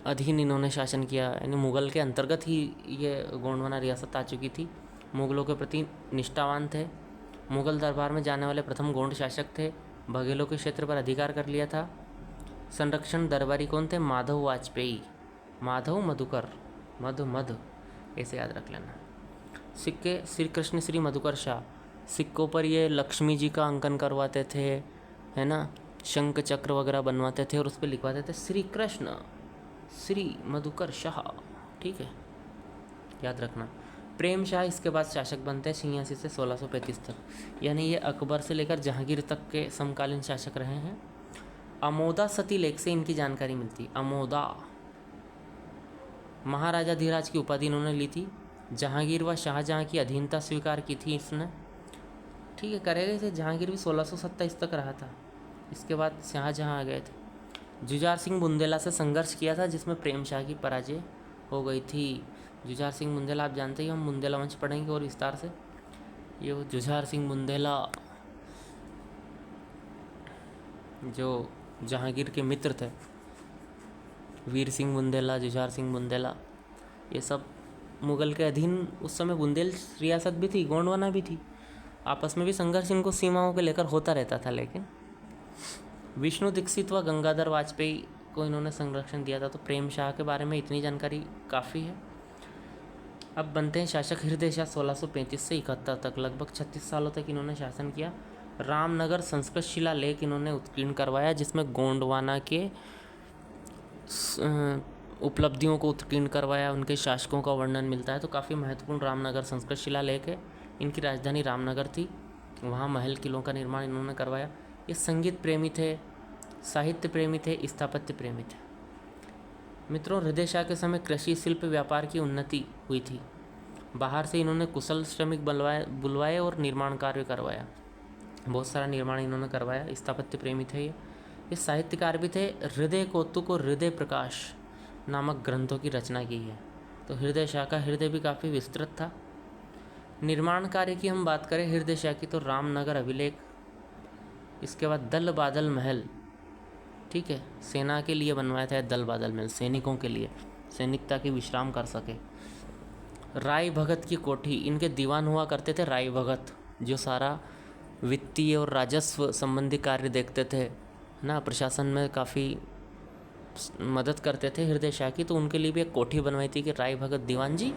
अधीन इन्होंने शासन किया, यानी मुग़ल के अंतर्गत ही ये गोंडवाना रियासत आ चुकी थी। मुग़लों के प्रति निष्ठावान थे। मुग़ल दरबार में जाने वाले प्रथम गोंड शासक थे। बघेलों के क्षेत्र पर अधिकार कर लिया था। संरक्षण दरबारी कौन थे? माधव वाजपेयी। माधव मधुकर, मध ऐसे याद रख लेना। सिक्के श्री कृष्ण श्री मधुकर शाह। सिक्कों पर ये लक्ष्मी जी का अंकन करवाते थे, है ना, शंख चक्र वगैरह बनवाते थे और उस पर लिखवाते थे श्री कृष्ण श्री मधुकर शाह। ठीक है, याद रखना। प्रेम शाह इसके बाद शासक बनते हैं 86 से 1635 तक, यानी ये अकबर से लेकर जहांगीर तक के समकालीन शासक रहे हैं। अमोदा सती लेख से इनकी जानकारी मिलती। अमोदा महाराजा धीराज की उपाधि इन्होंने ली थी। जहांगीर व शाहजहां की अधीनता स्वीकार की थी इसने। ठीक है, करे गए थे। जहांगीर भी 1627 तक रहा था, इसके बाद शाहजहां आ गए थे। जुझार सिंह बुंदेला से संघर्ष किया था, जिसमें प्रेम शाह की पराजय हो गई थी। जुझार सिंह बुंदेला आप जानते ही, हम बुंदेला वंश पढ़ेंगे और विस्तार से। ये जुझार सिंह बुंदेला जो जहांगीर के मित्र थे, वीर सिंह बुंदेला, जुझार सिंह बुंदेला, ये सब मुग़ल के अधीन। उस समय बुंदेल रियासत भी थी, गोंडवाना भी थी। आपस में भी संघर्ष इनको सीमाओं को लेकर होता रहता था। लेकिन विष्णु दीक्षित व गंगाधर वाजपेयी को इन्होंने संरक्षण दिया था। तो प्रेम शाह के बारे में इतनी जानकारी काफ़ी है। अब बनते हैं शासक हृदय शाह 1635 से 71 तक। लगभग 36 सालों तक इन्होंने शासन किया। रामनगर संस्कृत शिलालेख इन्होंने उत्कीर्ण करवाया, जिसमें गोंडवाना के उपलब्धियों को उत्कीर्ण करवाया, उनके शासकों का वर्णन मिलता है। तो काफ़ी महत्वपूर्ण रामनगर संस्कृत शिलालेख है। इनकी राजधानी रामनगर थी, वहाँ महल किलों का निर्माण इन्होंने करवाया। ये संगीत प्रेमी थे, साहित्य प्रेमी थे, स्थापत्य प्रेमी थे। मित्रों, हृदय शाह के समय कृषि शिल्प व्यापार की उन्नति हुई थी। बाहर से इन्होंने कुशल श्रमिक बुलवाए और निर्माण कार्य करवाया। बहुत सारा निर्माण इन्होंने करवाया। स्थापत्य प्रेमी थे ये साहित्यकार भी थे। हृदय कौतुक और हृदय प्रकाश नामक ग्रंथों की रचना की है। तो हृदय शाह का हृदय भी काफ़ी विस्तृत था। निर्माण कार्य की हम बात करें हृदय शाह की, तो रामनगर अभिलेख, इसके बाद दल बादल महल। ठीक है, सेना के लिए बनवाया था दल बादल महल, सैनिकों के लिए, सैनिक ताकि विश्राम कर सके। राय भगत की कोठी, इनके दीवान हुआ करते थे राय भगत, जो सारा वित्तीय और राजस्व संबंधी कार्य देखते थे ना, प्रशासन में काफ़ी मदद करते थे हृदय शाह की। तो उनके लिए भी एक कोठी बनवाई थी कि राय भगत दीवान जी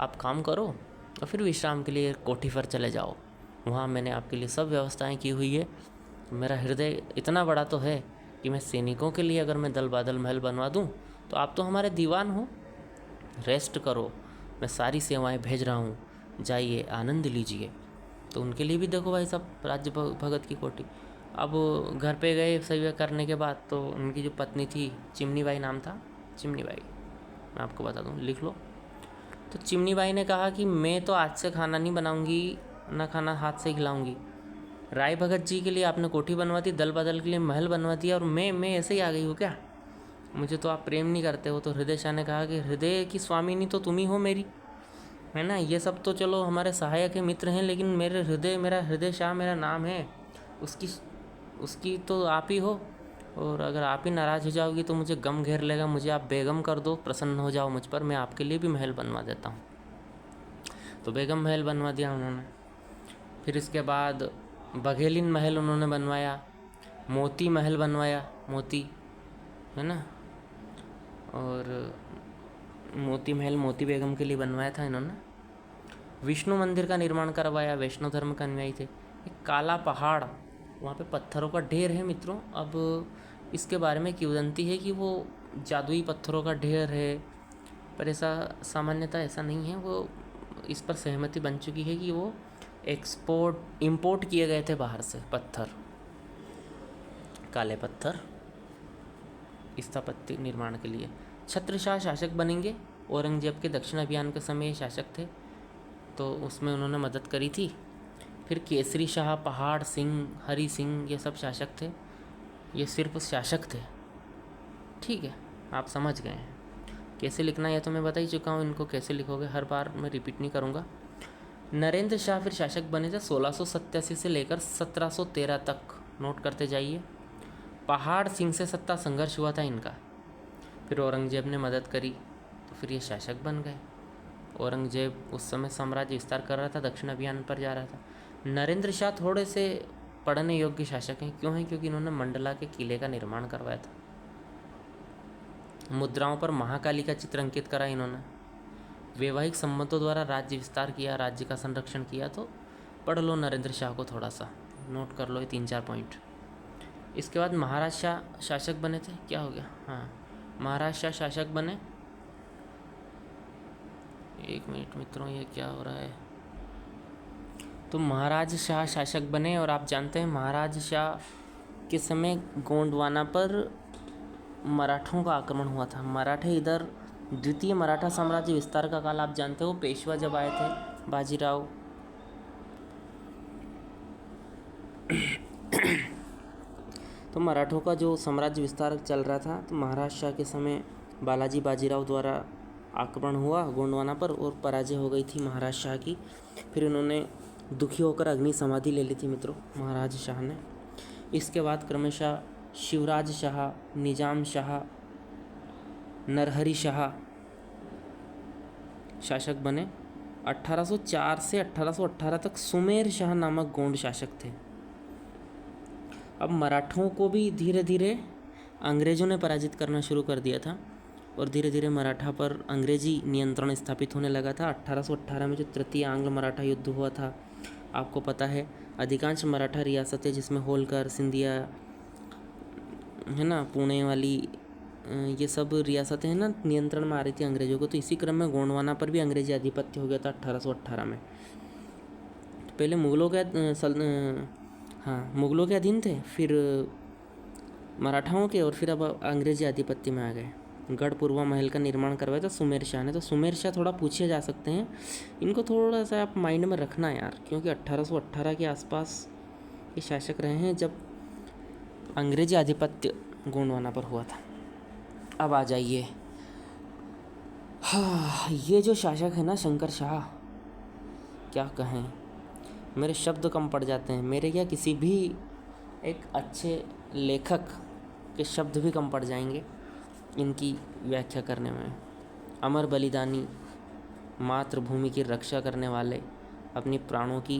आप काम करो और फिर विश्राम के लिए कोठी पर चले जाओ, वहाँ मैंने आपके लिए सब व्यवस्थाएं की हुई है। मेरा हृदय इतना बड़ा तो है कि मैं सैनिकों के लिए अगर मैं दल बादल महल बनवा दूँ तो आप तो हमारे दीवान हो, रेस्ट करो, मैं सारी सेवाएं भेज रहा हूँ, जाइए आनंद लीजिए। तो उनके लिए भी देखो भाई साहब, राज्य भगत की कोठी। अब घर पे गए सेवा करने के बाद, तो उनकी जो पत्नी थी, चिमनी बाई नाम था, चिमनी बाई, मैं आपको बता दूँ, लिख लो। तो चिमनी बाई ने कहा कि मैं तो आज से खाना नहीं बनाऊंगी, ना खाना हाथ से खिलाऊंगी, राय भगत जी के लिए आपने कोठी बनवा दी, दल बदल के लिए महल बनवा दिया, और मैं ऐसे ही आ गई हूँ क्या? मुझे तो आप प्रेम नहीं करते हो। तो हृदय शाह ने कहा कि हृदय की स्वामिनी तो तुम ही हो मेरी, है ना। ये सब तो चलो हमारे सहायक है, मित्र हैं, लेकिन मेरा हृदय शाह मेरा नाम है, उसकी उसकी तो आप ही हो। और अगर आप ही नाराज़ हो जाओगी तो मुझे गम घेर लेगा। मुझे आप बेगम कर दो, प्रसन्न हो जाओ मुझ पर, मैं आपके लिए भी महल बनवा देता हूँ। तो बेगम महल बनवा दिया उन्होंने। फिर इसके बाद बघेलिन महल उन्होंने बनवाया, मोती महल बनवाया, मोती, है ना। और मोती महल मोती बेगम के लिए बनवाया था इन्होंने। विष्णु मंदिर का निर्माण करवाया, वैष्णव धर्म के अनुयायी थे। एक काला पहाड़, वहाँ पे पत्थरों का ढेर है मित्रों। अब इसके बारे में किंवदंती है कि वो जादुई पत्थरों का ढेर है, पर ऐसा सामान्यतः ऐसा नहीं है। वो इस पर सहमति बन चुकी है कि वो इंपोर्ट किए गए थे बाहर से पत्थर, काले पत्थर स्थापत्य निर्माण के लिए। छत्रशाह शासक बनेंगे, औरंगजेब के दक्षिण अभियान के समय ये शासक थे, तो उसमें उन्होंने मदद करी थी। फिर केसरी शाह, पहाड़ सिंह, हरि सिंह, ये सब शासक थे। ये सिर्फ शासक थे, ठीक है, आप समझ गए हैं। कैसे लिखना है तो मैं बता ही चुका हूँ, इनको कैसे लिखोगे हर बार मैं रिपीट नहीं करूँगा। नरेंद्र शाह फिर शासक बने थे 1687 से लेकर 1713 तक, नोट करते जाइए। पहाड़ सिंह से सत्ता संघर्ष हुआ था इनका, फिर औरंगजेब ने मदद करी, तो फिर ये शासक बन गए। औरंगजेब उस समय साम्राज्य विस्तार कर रहा था, दक्षिण अभियान पर जा रहा था। नरेंद्र शाह थोड़े से पढ़ने योग्य शासक हैं। क्यों हैं? क्योंकि इन्होंने मंडला के किले का निर्माण करवाया था। मुद्राओं पर महाकाली का चित्र अंकित करा इन्होंने। वैवाहिक संबंधों द्वारा राज्य विस्तार किया, राज्य का संरक्षण किया। तो पढ़ लो नरेंद्र शाह को, थोड़ा सा नोट कर लो ये 3-4 पॉइंट। इसके बाद महाराज शाह शासक बने थे। क्या हो गया? हाँ, महाराज शाह शासक बने। एक मिनट मित्रों, ये क्या हो रहा है? तो महाराज शाह शासक बने, और आप जानते हैं महाराज शाह के समय गोंडवाना पर मराठों का आक्रमण हुआ था। मराठे इधर, द्वितीय मराठा साम्राज्य विस्तार का काल आप जानते हो, पेशवा जब आए थे, बाजीराव। तो मराठों का जो साम्राज्य विस्तार चल रहा था, तो महाराज शाह के समय बालाजी बाजीराव द्वारा आक्रमण हुआ गोंडवाना पर, और पराजय हो गई थी महाराज शाह की। फिर उन्होंने दुखी होकर अग्नि समाधि ले ली थी मित्रों, महाराज शाह ने। इसके बाद क्रमशः शिवराज शाह, निजाम शाह, नरहरि शाह शासक बने। 1804 से 1818 तक सुमेर शाह नामक गोंड शासक थे। अब मराठों को भी धीरे धीरे अंग्रेज़ों ने पराजित करना शुरू कर दिया था, और धीरे धीरे मराठा पर अंग्रेजी नियंत्रण स्थापित होने लगा था। 1818 में जो तृतीय आंग्ल मराठा युद्ध हुआ था, आपको पता है, अधिकांश मराठा रियासतें, जिसमें होलकर, सिंधिया, है ना, पुणे वाली, ये सब रियासतें हैं ना, नियंत्रण में आ रही थी अंग्रेज़ों को। तो इसी क्रम में गोंडवाना पर भी अंग्रेजी आधिपत्य हो गया था 1818 में। पहले मुग़लों के अधीन थे, फिर मराठाओं के, और फिर अब अंग्रेजी आधिपत्य में आ गए। गढ़पुरवा महल का निर्माण करवाया था सुमेर शाह ने। तो सुमेर शाह थोड़ा पूछे जा सकते हैं, इनको थोड़ा सा आप माइंड में रखना यार, क्योंकि 1818 के आसपास ये शासक रहे हैं जब अंग्रेजी आधिपत्य गोंडवाना पर हुआ था। अब आ जाइए, हाँ, ये जो शासक है ना शंकर शाह, क्या कहें, मेरे शब्द कम पड़ जाते हैं। मेरे क्या, किसी भी एक अच्छे लेखक के शब्द भी कम पड़ जाएंगे इनकी व्याख्या करने में। अमर बलिदानी, मातृभूमि की रक्षा करने वाले, अपनी प्राणों की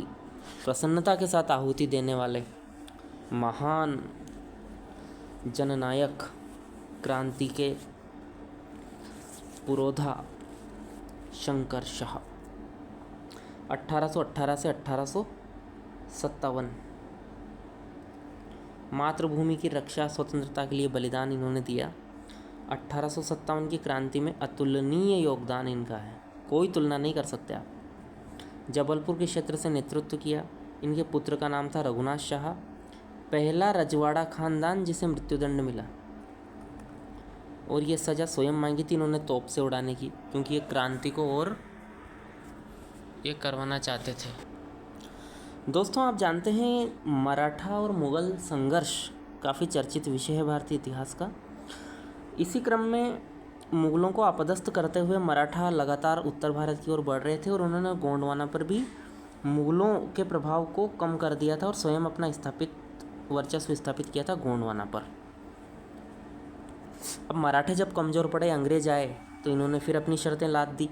प्रसन्नता के साथ आहुति देने वाले महान जननायक, क्रांति के पुरोधा शंकर शाह। 1818 से 1857 मातृभूमि की रक्षा, स्वतंत्रता के लिए बलिदान इन्होंने दिया। 1857 की क्रांति में अतुलनीय योगदान इनका है, कोई तुलना नहीं कर सकते आप। जबलपुर के क्षेत्र से नेतृत्व किया। इनके पुत्र का नाम था रघुनाथ शाह, पहला रजवाड़ा खानदान जिसे मृत्युदंड मिला, और ये सज़ा स्वयं मांगी थी इन्होंने तोप से उड़ाने की, क्योंकि ये क्रांति को और ये करवाना चाहते थे। दोस्तों, आप जानते हैं मराठा और मुग़ल संघर्ष काफ़ी चर्चित विषय है भारतीय इतिहास का। इसी क्रम में मुग़लों को अपदस्थ करते हुए मराठा लगातार उत्तर भारत की ओर बढ़ रहे थे और उन्होंने गोंडवाना पर भी मुग़लों के प्रभाव को कम कर दिया था और स्वयं अपना वर्चस्व स्थापित किया था गोंडवाना पर। अब मराठे जब कमज़ोर पड़े, अंग्रेज आए, तो इन्होंने फिर अपनी शर्तें लाद दी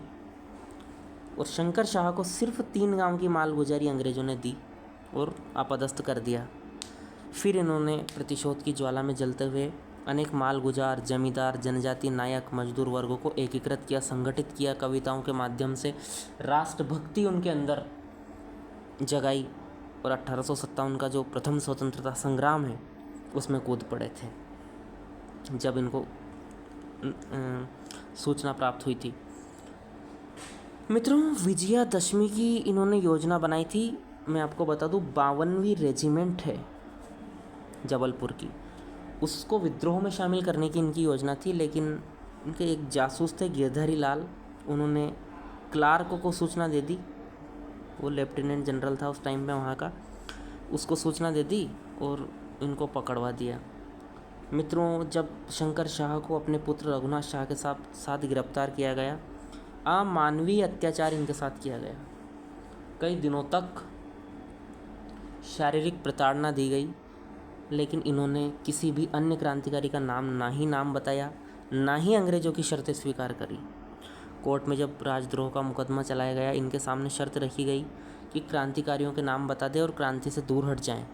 और शंकर शाह को सिर्फ 3 गांव की मालगुजारी अंग्रेज़ों ने दी और अपदस्थ कर दिया। फिर इन्होंने प्रतिशोध की ज्वाला में जलते हुए अनेक मालगुजार, जमींदार, जनजाति नायक, मजदूर वर्गों को एकीकृत किया, संगठित किया, कविताओं के माध्यम से राष्ट्रभक्ति उनके अंदर जगाई और 1857 का जो प्रथम स्वतंत्रता संग्राम है उसमें कूद पड़े थे जब इनको सूचना प्राप्त हुई थी। मित्रों, विजयादशमी की इन्होंने योजना बनाई थी। मैं आपको बता दूं, 52वीं रेजिमेंट है जबलपुर की, उसको विद्रोह में शामिल करने की इनकी योजना थी, लेकिन इनके एक जासूस थे गिरधारी लाल, उन्होंने क्लार्क को सूचना दे दी, वो लेफ्टिनेंट जनरल था उस टाइम में वहाँ का, उसको सूचना दे दी और इनको पकड़वा दिया। मित्रों, जब शंकर शाह को अपने पुत्र रघुनाथ शाह के साथ गिरफ्तार किया गया, अमानवीय अत्याचार इनके साथ किया गया। कई दिनों तक शारीरिक प्रताड़ना दी गई, लेकिन इन्होंने किसी भी अन्य क्रांतिकारी का नाम बताया, ना ही अंग्रेज़ों की शर्तें स्वीकार करी। कोर्ट में जब राजद्रोह का मुकदमा चलाया गया, इनके सामने शर्त रखी गई कि क्रांतिकारियों के नाम बता दें और क्रांति से दूर हट जाएं,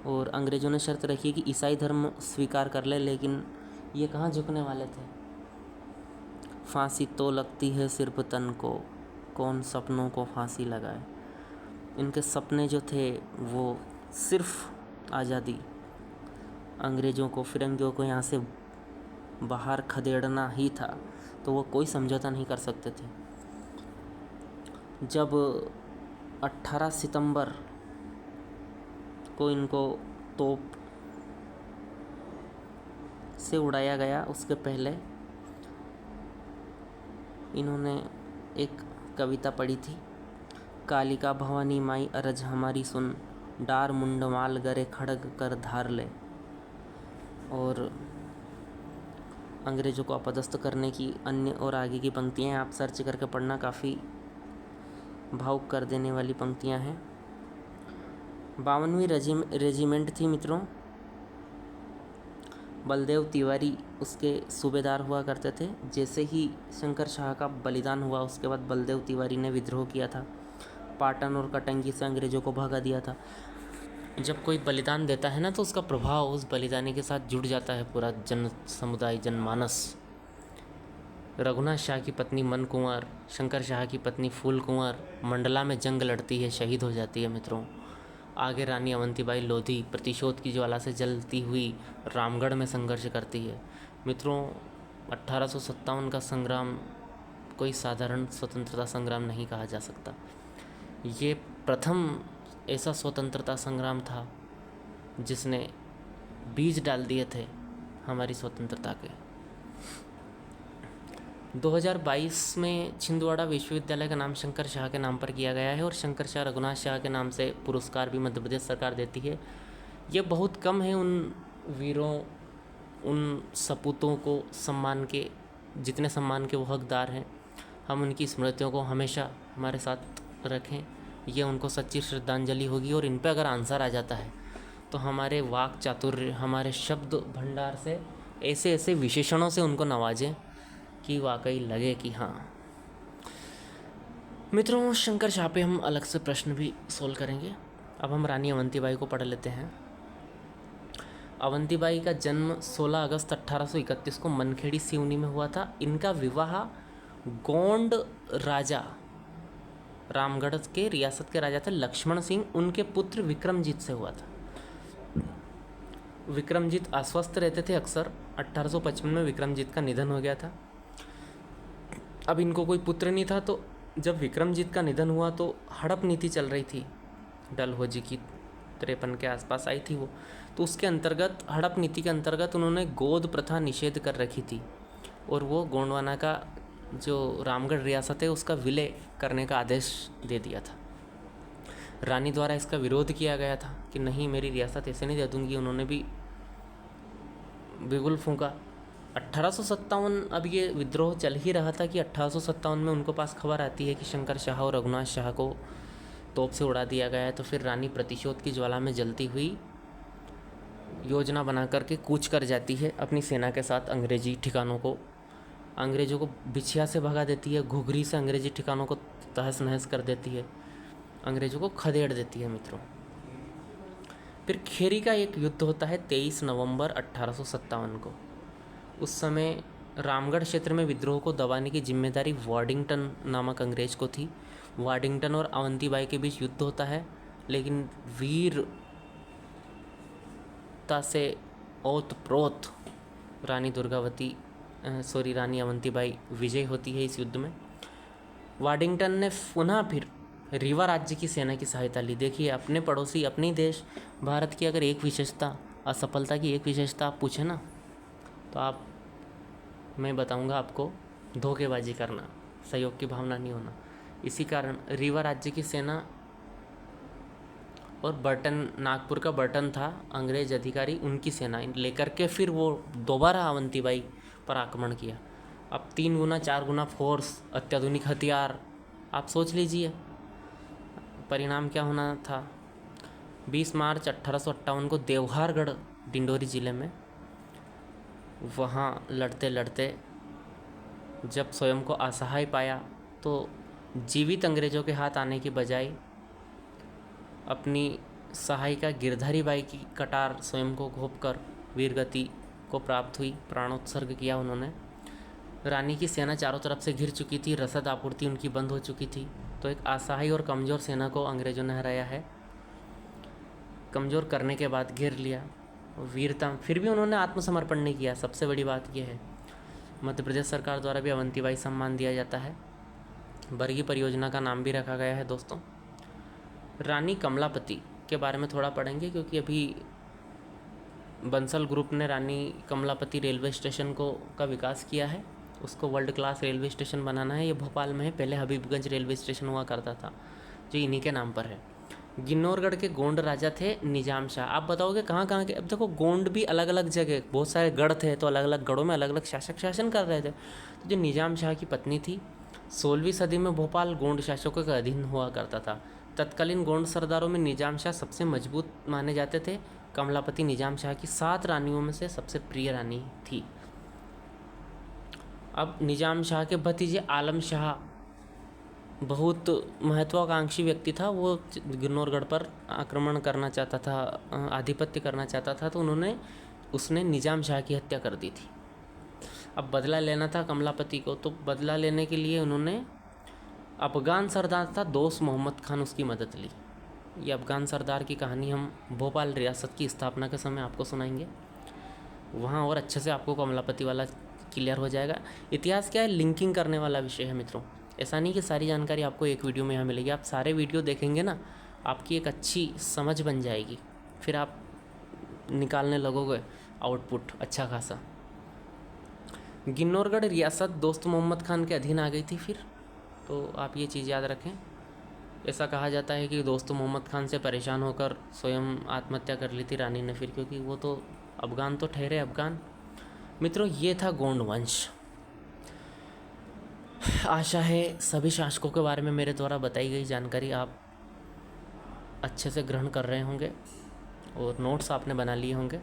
और अंग्रेज़ों ने शर्त रखी कि ईसाई धर्म स्वीकार कर ले, लेकिन ये कहाँ झुकने वाले थे। फांसी तो लगती है सिर्फ तन को, कौन सपनों को फांसी लगाए। इनके सपने जो थे वो सिर्फ आज़ादी, अंग्रेज़ों को, फिरंगियों को यहाँ से बाहर खदेड़ना ही था, तो वो कोई समझौता नहीं कर सकते थे। जब 18 सितंबर को इनको तोप से उड़ाया गया, उसके पहले इन्होंने एक कविता पढ़ी थी, कालिका भवानी माई अरज हमारी सुन, डार मुंड माल गरे खड़ग कर धार ले। और अंग्रेज़ों को अपदस्थ करने की अन्य और आगे की पंक्तियाँ आप सर्च करके पढ़ना, काफ़ी भावुक कर देने वाली पंक्तियाँ हैं। 52वीं रेजिमेंट थी मित्रों। बलदेव तिवारी उसके सूबेदार हुआ करते थे। जैसे ही शंकर शाह का बलिदान हुआ, उसके बाद बलदेव तिवारी ने विद्रोह किया था, पाटन और कटंगी से अंग्रेज़ों को भगा दिया था। जब कोई बलिदान देता है ना, तो उसका प्रभाव उस बलिदानी के साथ जुड़ जाता है पूरा जन समुदाय, जनमानस। रघुनाथ शाह की पत्नी मन कुंवर, शंकर शाह की पत्नी फूल कुंवर मंडला में जंग लड़ती है, शहीद हो जाती है मित्रों। आगे रानी अवंतीबाई लोधी प्रतिशोध की ज्वाला से जलती हुई रामगढ़ में संघर्ष करती है। मित्रों, 1857 का संग्राम कोई साधारण स्वतंत्रता संग्राम नहीं कहा जा सकता। ये प्रथम ऐसा स्वतंत्रता संग्राम था जिसने बीज डाल दिए थे हमारी स्वतंत्रता के। 2022 में छिंदवाड़ा विश्वविद्यालय का नाम शंकर शाह के नाम पर किया गया है और शंकर शाह रघुनाथ शाह के नाम से पुरस्कार भी मध्य प्रदेश सरकार देती है। ये बहुत कम है उन वीरों, उन सपूतों को सम्मान के, जितने सम्मान के वो हकदार हैं। हम उनकी स्मृतियों को हमेशा हमारे साथ रखें, ये उनको सच्ची श्रद्धांजलि होगी। और इन पे अगर आंसर आ जाता है तो हमारे वाक चातुर्य, हमारे शब्द भंडार से ऐसे ऐसे विशेषणों से उनको नवाजें कि वाकई लगे कि हाँ। मित्रों, शंकर शाह पे हम अलग से प्रश्न भी सोल्व करेंगे। अब हम रानी अवंतीबाई को पढ़ लेते हैं। अवंतीबाई का जन्म 16 अगस्त 1831 को मनखेड़ी सिवनी में हुआ था। इनका विवाह गोंड राजा, रामगढ़ के रियासत के राजा थे लक्ष्मण सिंह, उनके पुत्र विक्रमजीत से हुआ था। विक्रमजीत अस्वस्थ रहते थे अक्सर। 1855 में विक्रमजीत का निधन हो गया था। अब इनको कोई पुत्र नहीं था, तो जब विक्रमजीत का निधन हुआ तो हड़प नीति चल रही थी, डलहौजी की 53 के आसपास आई थी वो, तो उसके अंतर्गत, हड़प नीति के अंतर्गत उन्होंने गोद प्रथा निषेध कर रखी थी और वो गोंडवाना का जो रामगढ़ रियासत है उसका विलय करने का आदेश दे दिया था। रानी द्वारा इसका विरोध किया गया था कि नहीं, मेरी रियासत ऐसे नहीं दे दूँगी। उन्होंने भी बिगुल फूंका। 1857, अब ये विद्रोह चल ही रहा था कि 1857 में उनको पास खबर आती है कि शंकर शाह और रघुनाथ शाह को तोप से उड़ा दिया गया है। तो फिर रानी प्रतिशोध की ज्वाला में जलती हुई योजना बना करके कूच कर जाती है अपनी सेना के साथ अंग्रेजी ठिकानों को। अंग्रेज़ों को बिछिया से भगा देती है, घुघरी से अंग्रेजी ठिकानों को तहस नहस कर देती है, अंग्रेज़ों को खदेड़ देती है मित्रों। फिर खेरी का एक युद्ध होता है 23 नवंबर 1857 को। उस समय रामगढ़ क्षेत्र में विद्रोह को दबाने की जिम्मेदारी वार्डिंगटन नामक अंग्रेज को थी। वार्डिंगटन और अवंतीबाई के बीच युद्ध होता है, लेकिन वीरता से ओतप्रोत रानी अवंतीबाई विजय होती है इस युद्ध में। वार्डिंगटन ने पुनः फिर रीवा राज्य की सेना की सहायता ली। देखिए, अपने पड़ोसी, अपने देश भारत की अगर एक विशेषता, असफलता की एक विशेषता आप पूछे ना, तो मैं बताऊंगा आपको, धोखेबाजी करना, सहयोग की भावना नहीं होना। इसी कारण रीवा राज्य की सेना और नागपुर का बर्टन था अंग्रेज अधिकारी, उनकी सेना लेकर के फिर वो दोबारा अवंतीबाई पर आक्रमण किया। अब 3 गुना 4 गुना फोर्स, अत्याधुनिक हथियार, आप सोच लीजिए परिणाम क्या होना था। 20 मार्च 1858 को देवहारगढ़ डिंडोरी ज़िले में, वहाँ लड़ते लड़ते जब स्वयं को असहाय पाया तो जीवित अंग्रेज़ों के हाथ आने की बजाय अपनी सहायिका गिरधारी बाई की कटार स्वयं को घोंपकर वीरगति को प्राप्त हुई, प्राणोत्सर्ग किया उन्होंने। रानी की सेना चारों तरफ से घिर चुकी थी, रसद आपूर्ति उनकी बंद हो चुकी थी। तो एक असहाय और कमज़ोर सेना को अंग्रेज़ों ने हराया है, कमज़ोर करने के बाद घेर लिया। वीरता, फिर भी उन्होंने आत्मसमर्पण नहीं किया। सबसे बड़ी बात यह है, मध्य प्रदेश सरकार द्वारा भी अवंतीबाई सम्मान दिया जाता है, बरगी परियोजना का नाम भी रखा गया है दोस्तों। रानी कमलापति के बारे में थोड़ा पढ़ेंगे, क्योंकि अभी बंसल ग्रुप ने रानी कमलापति रेलवे स्टेशन का विकास किया है। उसको वर्ल्ड क्लास रेलवे स्टेशन बनाना है। ये भोपाल में है, पहले हबीबगंज रेलवे स्टेशन हुआ करता था, जो इन्हीं के नाम पर है। गिन्नौरगढ़ के गोंड राजा थे निजाम शाह। आप बताओगे कहाँ कहाँ के? अब देखो, गोंड भी अलग अलग जगह, बहुत सारे गढ़ थे, तो अलग अलग गढ़ों में अलग अलग शासक शासन कर रहे थे। तो जो निजाम शाह की पत्नी थी, 16वीं सदी में भोपाल गोंड शासकों के अधीन हुआ करता था। तत्कालीन गोंड सरदारों में निजाम शाह सबसे मजबूत माने जाते थे। कमलापति निजाम शाह की 7 रानियों में से सबसे प्रिय रानी थी। अब निजाम शाह के भतीजे आलम शाह बहुत महत्वाकांक्षी व्यक्ति था। वो गिन्नौरगढ़ पर आक्रमण करना चाहता था, आधिपत्य करना चाहता था, तो उसने निजाम शाह की हत्या कर दी थी। अब बदला लेना था कमलापति को, तो बदला लेने के लिए उन्होंने अफ़गान सरदार था दोस्त मोहम्मद खान, उसकी मदद ली। ये अफ़गान सरदार की कहानी हम भोपाल रियासत की स्थापना के समय आपको सुनाएंगे, वहाँ और अच्छे से आपको कमलापति वाला क्लियर हो जाएगा। इतिहास क्या है, लिंकिंग करने वाला विषय है मित्रों। ऐसा नहीं कि सारी जानकारी आपको एक वीडियो में यहाँ मिलेगी। आप सारे वीडियो देखेंगे ना, आपकी एक अच्छी समझ बन जाएगी, फिर आप निकालने लगोगे आउटपुट अच्छा खासा। गिन्नौरगढ़ रियासत दोस्त मोहम्मद खान के अधीन आ गई थी फिर, तो आप ये चीज़ याद रखें। ऐसा कहा जाता है कि दोस्त मोहम्मद खान से परेशान होकर स्वयं आत्महत्या कर ली थी रानी ने फिर, क्योंकि वो तो अफ़गान तो ठहरे अफ़गान। मित्रों, ये था गोंड वंश। आशा है सभी शासकों के बारे में मेरे द्वारा बताई गई जानकारी आप अच्छे से ग्रहण कर रहे होंगे और नोट्स आपने बना लिए होंगे।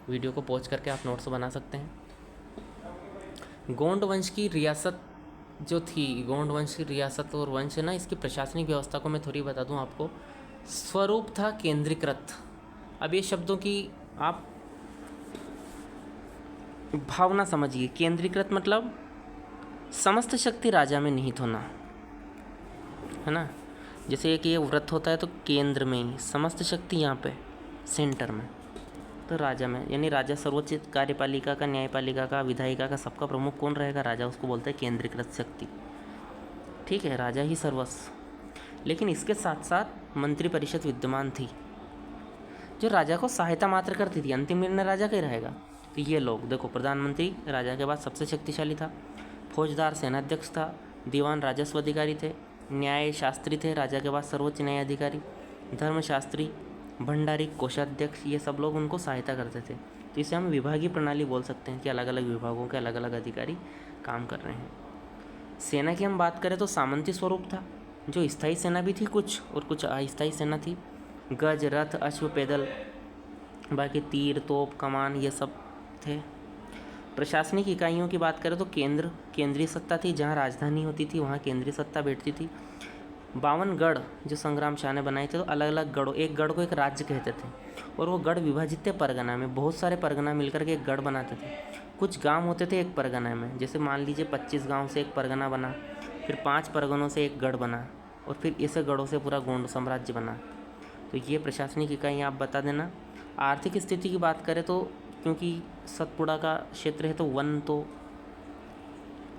वीडियो को पॉज करके आप नोट्स बना सकते हैं। गोंड वंश की रियासत जो थी, गोंड वंश की रियासत और वंश है ना, इसकी प्रशासनिक व्यवस्था को मैं थोड़ी बता दूं आपको। स्वरूप था केंद्रीकृत। अब ये शब्दों की आप भावना समझिए। केंद्रीकृत मतलब समस्त शक्ति राजा में निहित होना, है ना। जैसे एक ये व्रत होता है तो केंद्र में ही, समस्त शक्ति यहाँ पे सेंटर में, तो राजा में, यानी राजा सर्वोच्च कार्यपालिका का, न्यायपालिका का, विधायिका का, सबका प्रमुख कौन रहेगा? राजा। उसको बोलते हैं केंद्रीकृत शक्ति। ठीक है, राजा ही सर्वस्व। लेकिन इसके साथ साथ मंत्रिपरिषद विद्यमान थी, जो राजा को सहायता मात्र करती थी। अंतिम निर्णय राजा का ही रहेगा। तो ये लोग देखो, प्रधानमंत्री राजा के बाद सबसे शक्तिशाली था, फौजदार सेनाध्यक्ष था, दीवान राजस्व अधिकारी थे, न्याय शास्त्री थे राजा के बाद सर्वोच्च न्यायाधिकारी, धर्मशास्त्री, भंडारी, कोषाध्यक्ष, ये सब लोग उनको सहायता करते थे। तो इसे हम विभागीय प्रणाली बोल सकते हैं कि अलग अलग विभागों के अलग अलग अधिकारी काम कर रहे हैं। सेना की हम बात करें तो सामंती स्वरूप था, जो स्थायी सेना भी थी कुछ और कुछ अस्थायी सेना थी। गज, रथ, अश्व, पैदल, बाकी तीर, तोप, कमान, ये सब थे। प्रशासनिक इकाइयों की बात करें तो केंद्रीय सत्ता थी, जहाँ राजधानी होती थी वहाँ केंद्रीय सत्ता बैठती थी। 52 गढ़ जो संग्राम शाह ने बनाए थे, तो अलग अलग गढ़ों, एक गढ़ को एक राज्य कहते थे और वो गढ़ विभाजित थे परगना में। बहुत सारे परगना मिलकर के एक गढ़ बनाते थे। कुछ गांव होते थे एक परगना में, जैसे मान लीजिए 25 गांव से एक परगना बना, फिर 5 परगनों से एक गढ़ बना और फिर इसे गढ़ों से पूरा गोंड साम्राज्य बना। तो ये प्रशासनिक इकाई आप बता देना। आर्थिक स्थिति की बात करें तो क्योंकि सतपुड़ा का क्षेत्र है तो वन, तो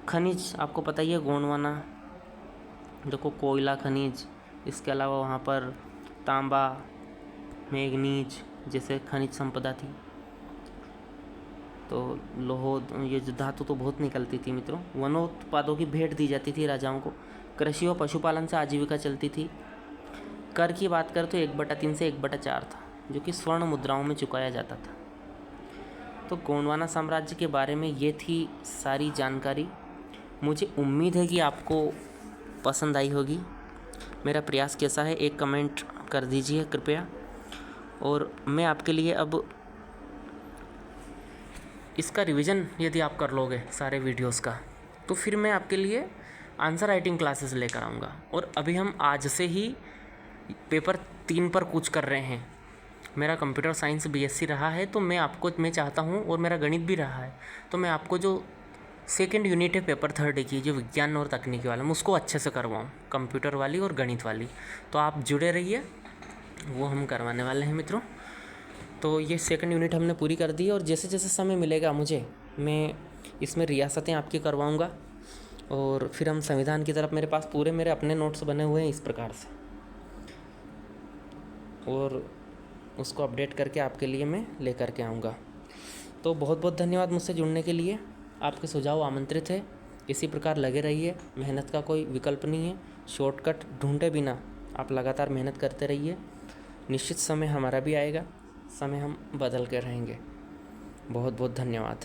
खनिज आपको पता ही है, गोंडवाना देखो कोयला खनिज, इसके अलावा वहाँ पर तांबा, मैंगनीज जैसे खनिज संपदा थी। तो लोह, ये जो धातु तो बहुत निकलती थी मित्रों। वनोत्पादों की भेंट दी जाती थी राजाओं को। कृषि और पशुपालन से आजीविका चलती थी। कर की बात करें तो 1/3 से 1/4 था, जो कि स्वर्ण मुद्राओं में चुकाया जाता था। तो गोंडवाना साम्राज्य के बारे में ये थी सारी जानकारी। मुझे उम्मीद है कि आपको पसंद आई होगी। मेरा प्रयास कैसा है एक कमेंट कर दीजिए कृपया। और मैं आपके लिए अब इसका रिवीजन यदि आप कर लोगे सारे वीडियोस का, तो फिर मैं आपके लिए आंसर राइटिंग क्लासेस लेकर आऊँगा। और अभी हम आज से ही पेपर 3 पर कूच कर रहे हैं। मेरा कंप्यूटर साइंस बीएससी रहा है, तो मैं चाहता हूँ, और मेरा गणित भी रहा है, तो मैं आपको जो सेकेंड यूनिट है पेपर 3 की, जो विज्ञान और तकनीकी वाला, मैं उसको अच्छे से करवाऊँ, कंप्यूटर वाली और गणित वाली। तो आप जुड़े रहिए, वो हम करवाने वाले हैं मित्रों। तो ये सेकंड यूनिट हमने पूरी कर दी, और जैसे जैसे समय मिलेगा मुझे, मैं इसमें रियासतें आपकी करवाऊँगा। और फिर हम संविधान की तरफ, मेरे पास पूरे मेरे अपने नोट्स बने हुए हैं इस प्रकार से, और उसको अपडेट करके आपके लिए मैं लेकर के आऊँगा। तो बहुत बहुत धन्यवाद मुझसे जुड़ने के लिए। आपके सुझाव आमंत्रित है। इसी प्रकार लगे रहिए, मेहनत का कोई विकल्प नहीं है। शॉर्टकट ढूंढे बिना आप लगातार मेहनत करते रहिए। निश्चित समय हमारा भी आएगा, समय हम बदल के रहेंगे। बहुत बहुत धन्यवाद।